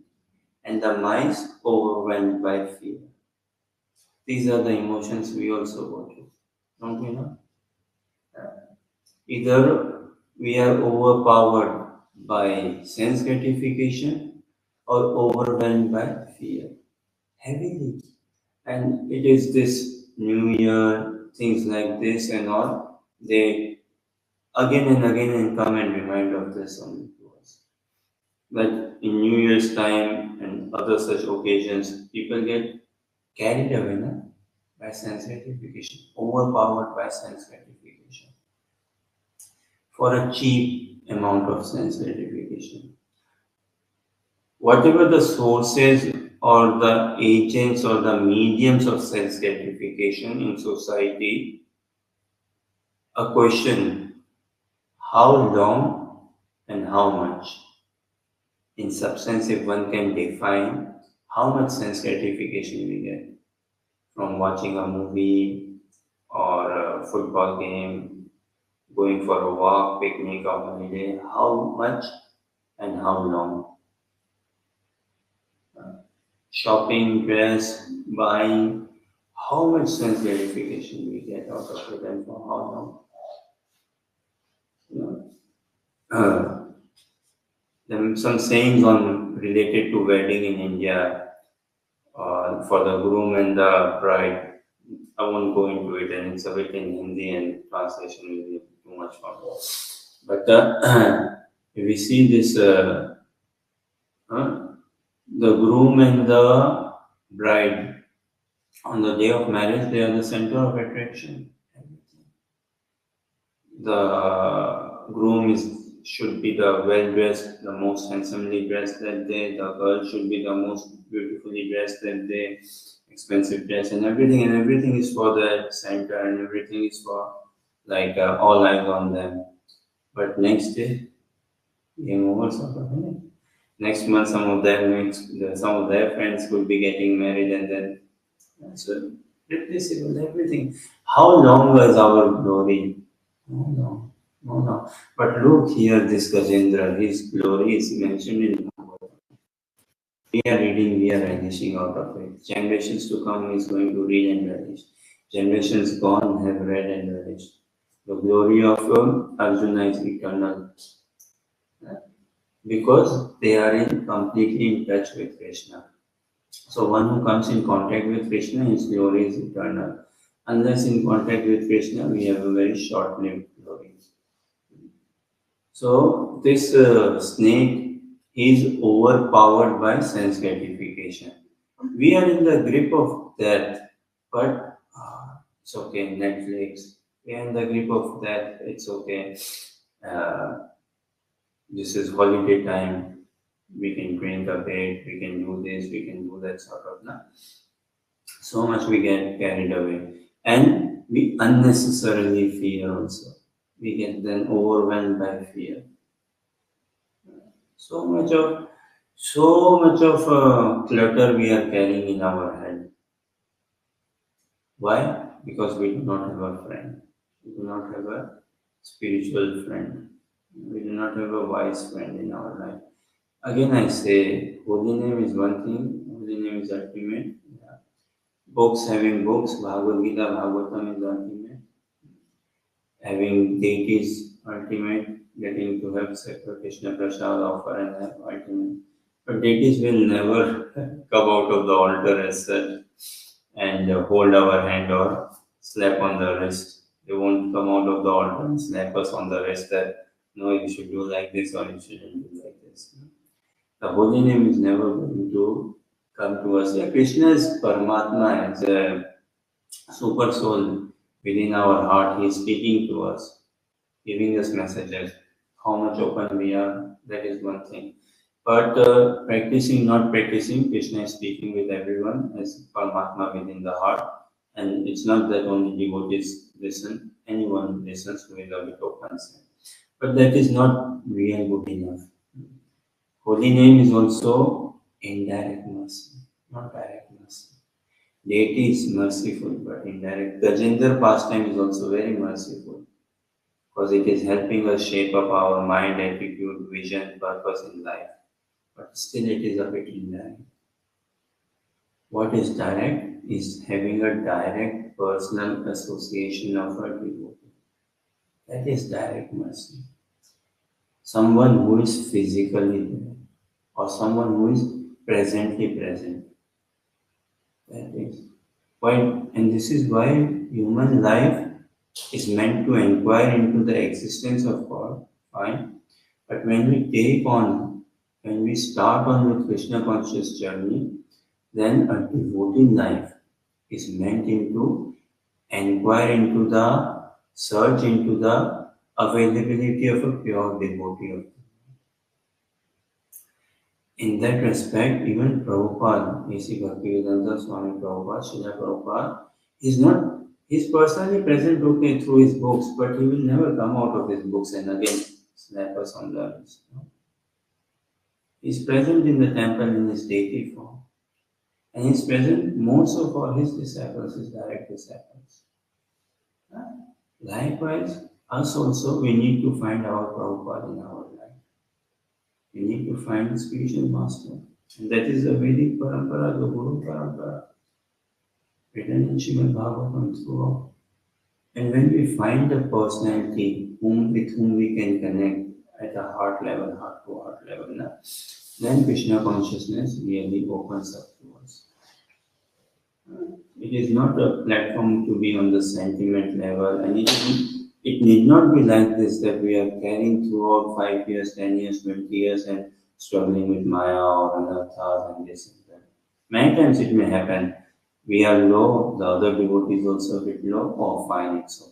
And the mice overwhelmed by fear. These are the emotions we also go through, don't we know? Either we are overpowered by sense gratification or overwhelmed by fear, heavily. And it is this New Year, things like this and all, they again and again come and remind of this only to us. But in New Year's time and other such occasions, people get carried away by sense gratification, overpowered by sense gratification, for a cheap amount of sense gratification. Whatever the sources or the agents or the mediums of sense gratification in society, a question: how long and how much? In substance, if one can define how much sense gratification we get from watching a movie or a football game, going for a walk, picnic or holiday, how much and how long? Shopping, dress, buying, how much sense gratification we get out of it and for how long? There are some sayings on related to wedding in India for the groom and the bride. I won't go into it, and it's a bit in Hindi, and translation will be too much for me. But if we see this, the groom and the bride on the day of marriage, they are the center of attraction. The groom is should be the well-dressed, the most handsomely dressed that day. The girl should be the most beautifully dressed that day, expensive dress and everything is for the center and everything is for like all eyes on them. But next day, game over sort of. Next month, some of their friends could be getting married, and then so replaceable everything. How long was our glory? No, no, no. But look here, this Gajendra, his glory is mentioned in Bhagavatam. We are reading, we are relishing out of it. Generations to come is going to read and relish. Generations gone have read and relished. The glory of Arjuna is eternal. Because they are completely in touch with Krishna. So one who comes in contact with Krishna, his glory is eternal. Unless in contact with Krishna, we have a very short-lived glory. So this snake is overpowered by sense gratification. We are in the grip of death, but it's okay, Netflix. We are in the grip of death, it's okay. This is holiday time. We can drink a bit, we can do this, we can do that sort of. No? So much we get carried away. And we unnecessarily fear also. We get then overwhelmed by fear. So much of clutter we are carrying in our head. Why? Because we do not have a friend. We do not have a spiritual friend. We do not have a wise friend in our life. Again, I say, holy name is one thing, holy name is ultimate. Yeah. Books, having books, Bhagavad Gita, Bhagavatam is ultimate. Having deities, ultimate. Getting to have Krishna Prasad offer and have ultimate. But deities will never come out of the altar as such and hold our hand or slap on the wrist. They won't come out of the altar and slap us on the wrist that, no, you should do like this or you shouldn't do like this. The holy name is never going to come to us. Yeah, Krishna is Paramatma, as a super soul within our heart. He is speaking to us, giving us messages. How much open we are, that is one thing. But practicing, not practicing, Krishna is speaking with everyone as Paramatma within the heart. And it's not that only devotees listen, anyone listens with a bit of consent. But that is not real good enough. Holy name is also indirect mercy, not direct mercy. Deity is merciful, but indirect. Gajendra pastime is also very merciful because it is helping us shape up our mind, attitude, vision, purpose in life. But still, it is a bit indirect. What is direct is having a direct personal association of a devotee. That is direct mercy. Someone who is physically there, or someone who is presently present. That is why, and this is why human life is meant to inquire into the existence of God. Fine. But when we start on the Krishna conscious journey, then a devotee life is meant into inquire into the search into the availability of a pure devotee of God. In that respect, even Prabhupada, A.C. Bhaktivedanta Swami Prabhupada, Srila Prabhupada, he's personally present through his books, but he will never come out of his books and again slap us on the wrist. No? He's present in the temple in his deity form. And he's present, most of all his disciples, his direct disciples. Likewise, us also, we need to find our Prabhupada in our life. We need to find the spiritual master. And that is the Vedic Parampara, the Guru Parampara, written in Srimad Bhagavatam throughout. And when we find a personality with whom we can connect at a heart level, heart to heart level, then Krishna consciousness really opens up to us. It is not a platform to be on the sentiment level, and it need not be like this that we are carrying throughout 5 years, 10 years, 20 years and struggling with Maya or Anarthas and this and that. Many times it may happen. We are low, the other devotee is also a bit low. Oh, fine, it's okay.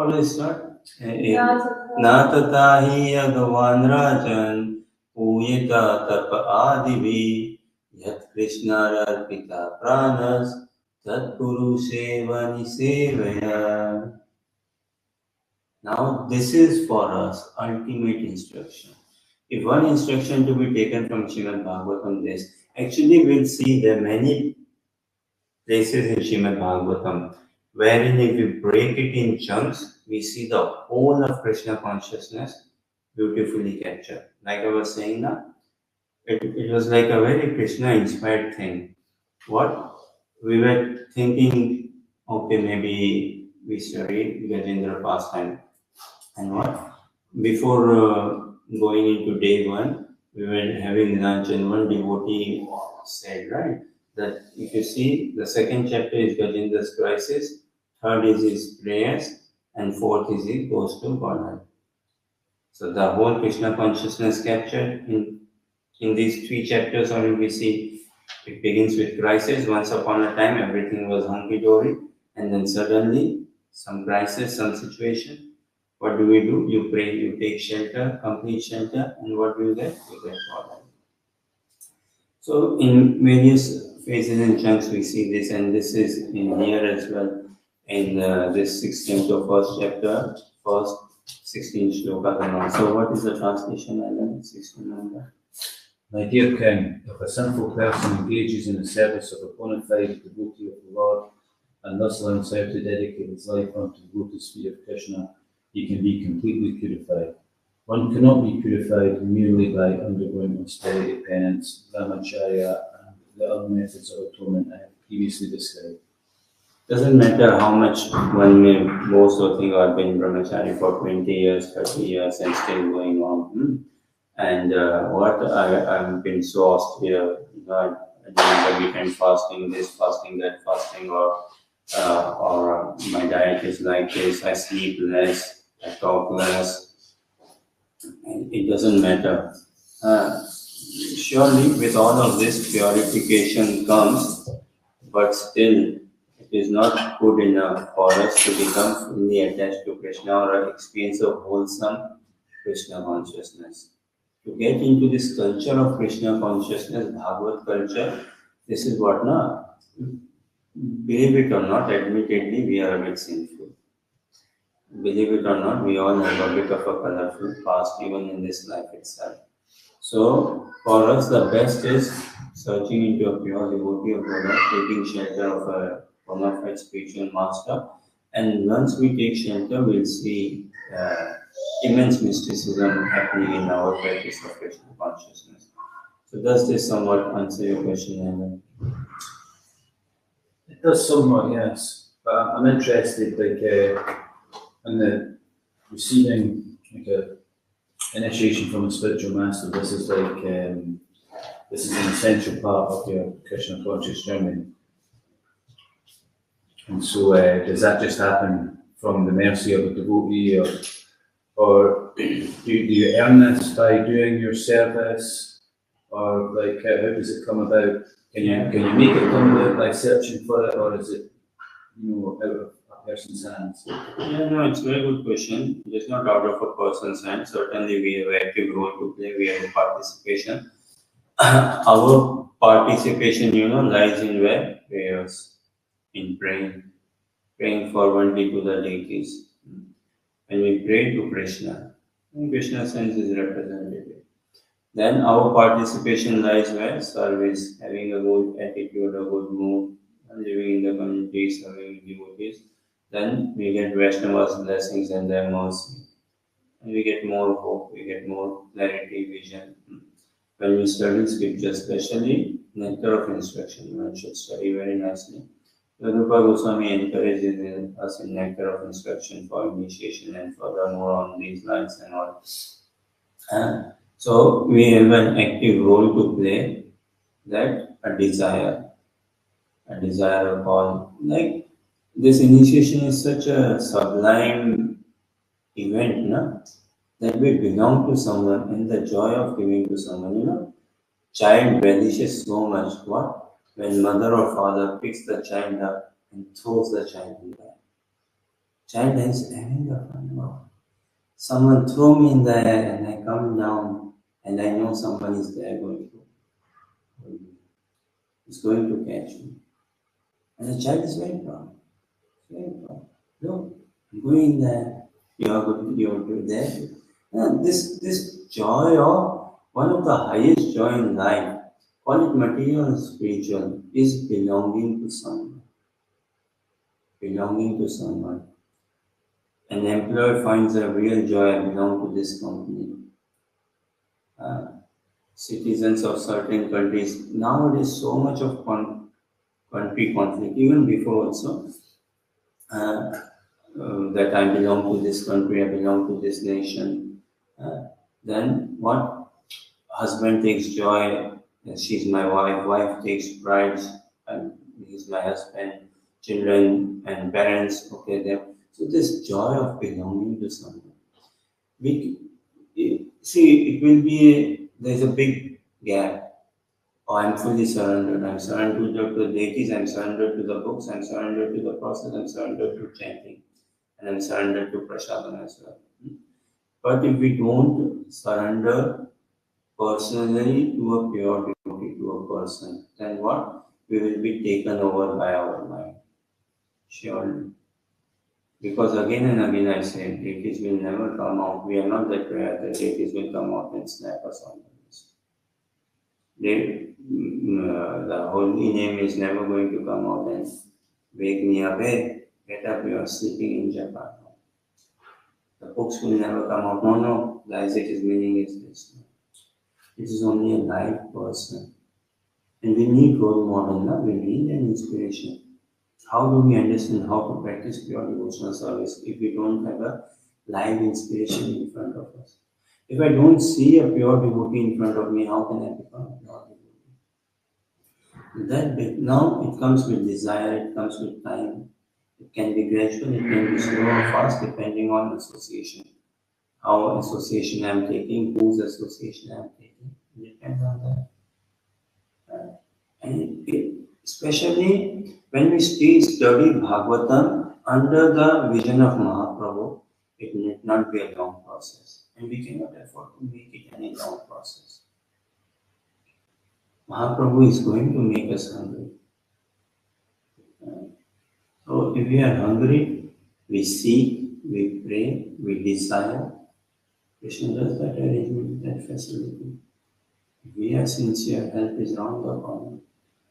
How does it start? Natata Natatahi Yagavan Rajan Puyita Tapa Adivi Yat Krishna Arpita Pranas Tat Puru Sevani Sevaya. Now this is for us ultimate instruction. If one instruction to be taken from Srimad Bhagavatam, this actually we'll see there are many places in Srimad Bhagavatam wherein if we break it in chunks, we see the whole of Krishna consciousness beautifully captured. Like I was saying now, it was like a very Krishna inspired thing. What we were thinking, okay, maybe we study Gajendra Pastime. And what? Before going into day one, we were having lunch, and one devotee said, right, that if you see, the second chapter is Gajendra's crisis, third is his prayers, and fourth is he goes to Godhead. So the whole Krishna consciousness captured in these three chapters, or we see it begins with crisis. Once upon a time, everything was hunky-dory, and then suddenly some crisis, some situation. What do? You pray, you take shelter, complete shelter, and what do you get? You get Godhead. So in various phases and chunks we see this, and this is in here as well. In this 16th of first chapter, first 16 shlokas and all. So what is the translation, Alan? 16 number. My dear King, if a sinful person engages in the service of a bona fide devotee of the Lord, and thus learns how to dedicate his life unto the lotus feet of Krishna, he can be completely purified. One cannot be purified merely by undergoing austerity, penance, brahmacharya, and the other methods of atonement I have previously described. Doesn't matter how much one may boast or think I've been brahmachari for 20 years, 30 years and still going on. And I've been so austere, I do the weekend fasting, this fasting, that fasting, or my diet is like this, I sleep less, I talk less. And it doesn't matter. Surely with all of this purification comes, but still it is not good enough for us to become fully attached to Krishna or experience a wholesome Krishna consciousness. To get into this culture of Krishna consciousness, Bhagavad culture, this is what now, believe it or not, admittedly we are a bit sinful. Believe it or not, we all have a bit of a colorful past even in this life itself. So for us the best is searching into a pure devotee of God, taking shelter of a bona fide spiritual master, and once we take shelter we'll see immense mysticism happening in our practice of Krishna consciousness. So does this somewhat answer your question, Evan? It does somewhat, yes. But I'm interested, in the receiving a initiation from a spiritual master. This is an essential part of your Krishna conscious journey. And so, does that just happen from the mercy of a devotee, or do you earn this by doing your service, or how does it come about? Can you make it come about by searching for it, or is it out of a person's hands? Yeah, no, it's a very good question. It is not out of a person's hands. Certainly, we have an active role to play. We have a participation. Our participation, lies in where? Prayers, in praying fervently to the deities. When we pray to Krishna, and Krishna sends his representative. Then our participation lies where? Service, having a good attitude, a good mood, living in the community, serving devotees. Then we get Vaishnava's blessings and their mercy. And we get more hope, we get more clarity, vision. When we study scripture, especially nectar of instruction, one should study very nicely. Rupa Goswami encourages us in nectar of instruction for initiation and furthermore on these lines and all. So we have an active role to play, that a desire of all. Like this initiation is such a sublime event, no? That we belong to someone and the joy of giving to someone, Child relishes so much when mother or father picks the child up and throws the child in there. Child is having the fun. Wow. Someone throw me in the air and I come down and I know someone is there is going to catch me. And the child is very proud. Very proud. Look, I'm going there. You're there. This joy of one of the highest joy in life, call it material or spiritual, is belonging to someone. Belonging to someone. An employer finds a real joy, I belong to this company. Citizens of certain countries, nowadays so much of country conflict, even before also, that I belong to this country, I belong to this nation. Then what? Husband takes joy, she's my wife, wife takes pride, and he's my husband, children and parents, okay, there. So this joy of belonging to someone. It will be, there's a big gap. Oh, I'm fully surrendered. I'm surrendered to the deities, I'm surrendered to the books, I'm surrendered to the process, I'm surrendered to chanting, and I'm surrendered to prasadam as well. But if we don't surrender personally to a pure devotee, to a person, then what? We will be taken over by our mind. Surely. Because again and again I say, deities will never come out. We are not that rare that deities will come out and snap us on the wrist. The holy name is never going to come out and wake me up. Hey, get up, you are sleeping in Japan. The books will never come out. No, the Isaac's meaning is this. It is only a live person. And we need role model, no? We need an inspiration. How do we understand how to practice pure devotional service if we don't have a live inspiration in front of us? If I don't see a pure devotee in front of me, how can I become a pure devotee? That bit, now it comes with desire, it comes with time. It can be gradual, it can be slow or fast depending on association. How association I am taking, whose association I am taking. It depends on that. Especially when we study Bhagavatam under the vision of Mahaprabhu, it need not be a long process. And we cannot afford to make it any long process. Mahaprabhu is going to make us hungry. So if we are hungry, we seek, we pray, we desire. Krishna does that arrangement, that facility. If we are sincere, help is round the corner.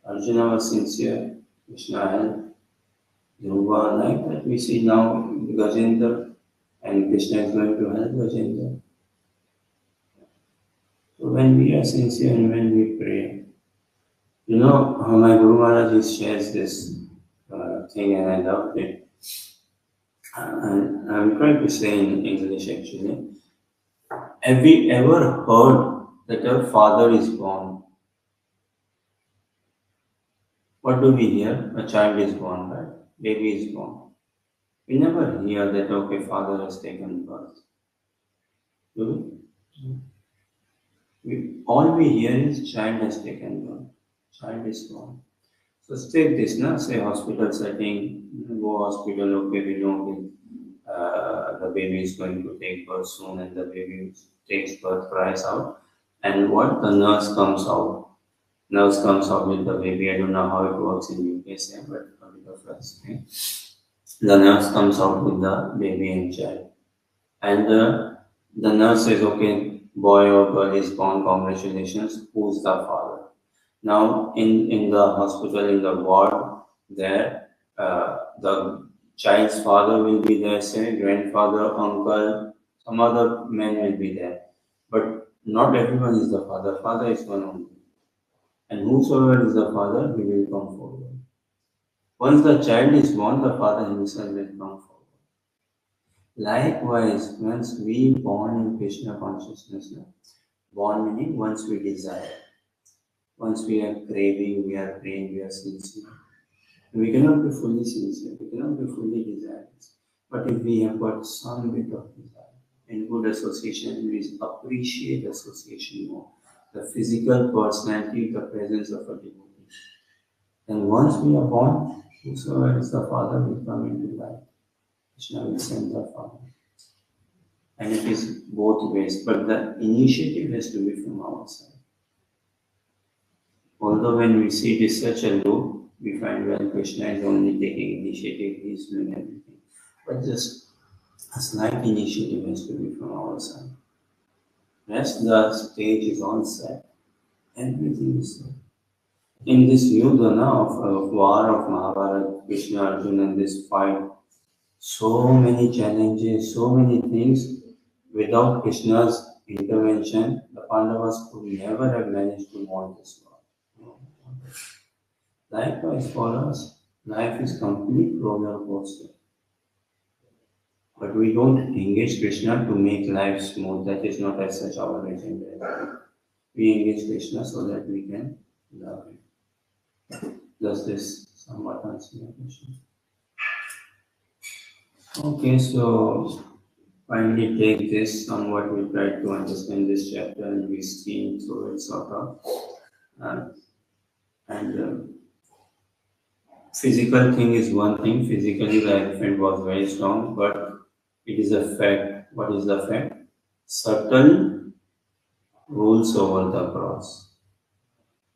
Arjuna was sincere, Krishna helped. Dhruva, like that we see now Gajendra, and Krishna is going to help Gajendra. So when we are sincere and when we pray, you know, my Guru Maharaj shares this thing and I loved it. And I'm trying to say in English actually. Have we ever heard that a father is born? What do we hear? A child is born, right? Baby is born. We never hear that, okay, father has taken birth. Do we? All we hear is child has taken birth. Child is born. So take this, na? Say hospital setting, go hospital, okay, we know the baby is going to take birth soon and the baby takes birth, cries out. And what? The nurse comes out. Nurse comes out with the baby. I don't know how it works in UK, but a bit of us. Okay? The nurse comes out with the baby and child. And the nurse says, okay, boy or girl is born, congratulations. Who's the father? Now, in the hospital, in the ward, there, the child's father will be there, say, grandfather, uncle, some other men will be there. But not everyone is the father. Father is one only. And whosoever is the father, he will come forward. Once the child is born, the father himself will come forward. Likewise, once we born in Krishna consciousness, born meaning once we desire, once we are craving, we are praying, we are sincere. We cannot be fully sincere, we cannot be fully desirous. But if we have got some bit of desire, in good association, we appreciate association more. The physical personality, the presence of a devotee. And once we are born, whosoever is the father will come into life. Krishna will send the Father. And it is both ways, but the initiative has to be from our side. Although when we see it is such a loop, we find when Krishna is only taking initiative, he is doing everything. But just a slight initiative has to be from our side. Rest the stage is all set. Everything is set. In this Yudhana of war of Mahabharata, Krishna, Arjuna, and this fight, so many challenges, so many things. Without Krishna's intervention, the Pandavas could never have managed to win this war. Likewise for us, life is complete roller coaster. But we don't engage Krishna to make life smooth. That is not as such our agenda. We engage Krishna so that we can love him. Does this somewhat answer your question? Okay, so finally take this somewhat, we try to understand this chapter and we steam through it sort of. Physical thing is one thing. Physically the elephant was very strong, but it is a fact. What is the fact? Subtle rules over the cross.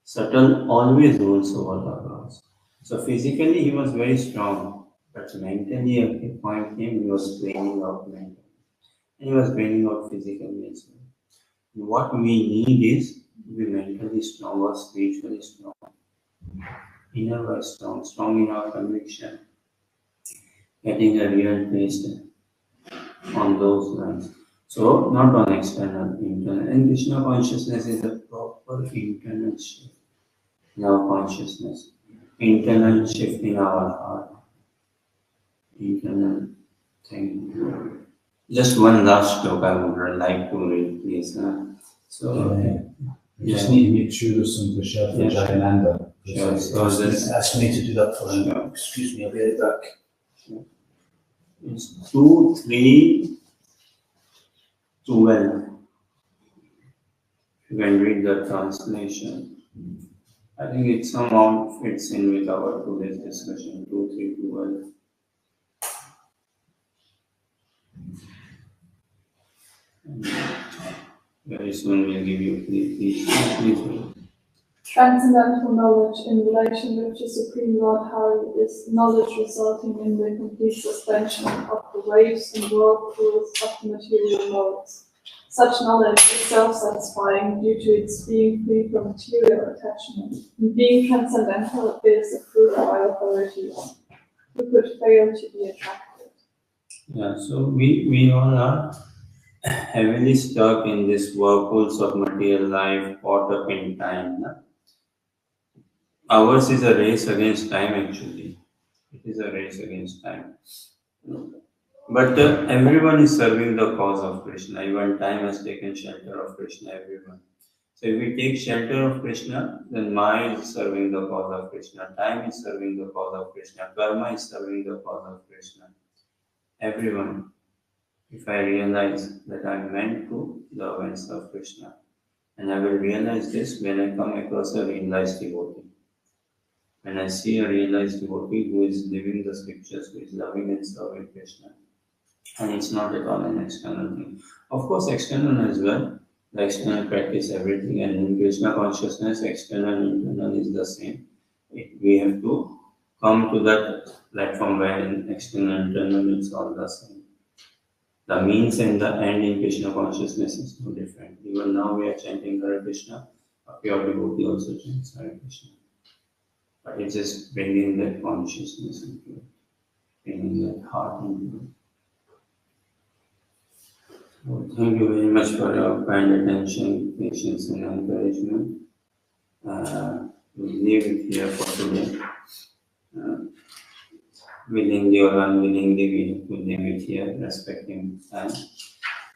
Subtle always rules over the cross. So physically he was very strong, but mentally at the point came he was draining out mentally. And he was draining out physically as well. What we need is to be mentally strong or spiritually strong. Inner was strong, strong in our conviction, getting a real taste on those lines. So, not on external, internal. And Krishna consciousness is a proper internal shift in our consciousness, internal shift in our heart, internal thing. Just one last shloka I would like to read, please. We just need to make sure there's some prashad for Gajendra. Sure. So ask me to do that for him. Sure. Excuse me, I'll be right back. Sure. It's 2, 3, 12. You can read the translation. I think it somehow fits in with our today's discussion. 2, 3, 12. Very soon we'll give you please. Transcendental knowledge in relation with the Supreme Lord Hari is knowledge resulting in the complete suspension of the waves and whirlpools of the material modes. Such knowledge is self-satisfying due to its being free from material attachment. And being transcendental, it is approved by authorities who could fail to be attracted. Yeah, so we all are heavily stuck in this whirlpools of material life, caught up in time. No? Ours is a race against time, actually. It is a race against time. But everyone is serving the cause of Krishna. Even time has taken shelter of Krishna, everyone. So if we take shelter of Krishna, then Maya is serving the cause of Krishna. Time is serving the cause of Krishna. Karma is serving the cause of Krishna. Everyone. If I realize that I'm meant to love and serve Krishna, and I will realize this when I come across a realized devotee. When I see a realized devotee who is living the scriptures, who is loving and serving Krishna, and it's not at all an external thing. Of course, external as well. The external practice everything, and in Krishna consciousness, external and internal is the same. We have to come to that platform where in external and internal it's all the same. The means and the end in Krishna consciousness is no different. Even now we are chanting Hare Krishna, a pure devotee also chants Hare Krishna. But it's just bringing that consciousness into it, bringing that heart into it. So thank you very much for your kind attention, patience and encouragement. We'll leave it here for today. Willingly or unwillingly, we have to leave it here, respecting time.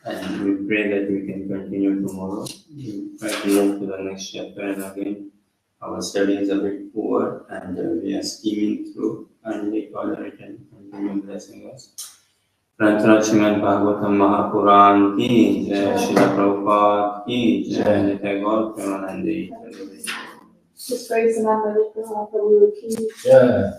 And we pray that we can continue tomorrow. We'll try to move to the next chapter, and again, our study is a bit poor, and we are skimming through, and we tolerate and continue blessing us. Prantara Srimad Bhagavatam Mahapuran ki Jai, Srila Prabhupada ki Jai, Nitya Gaur Premanande. His grace and honor, Prabhu ki Yeah.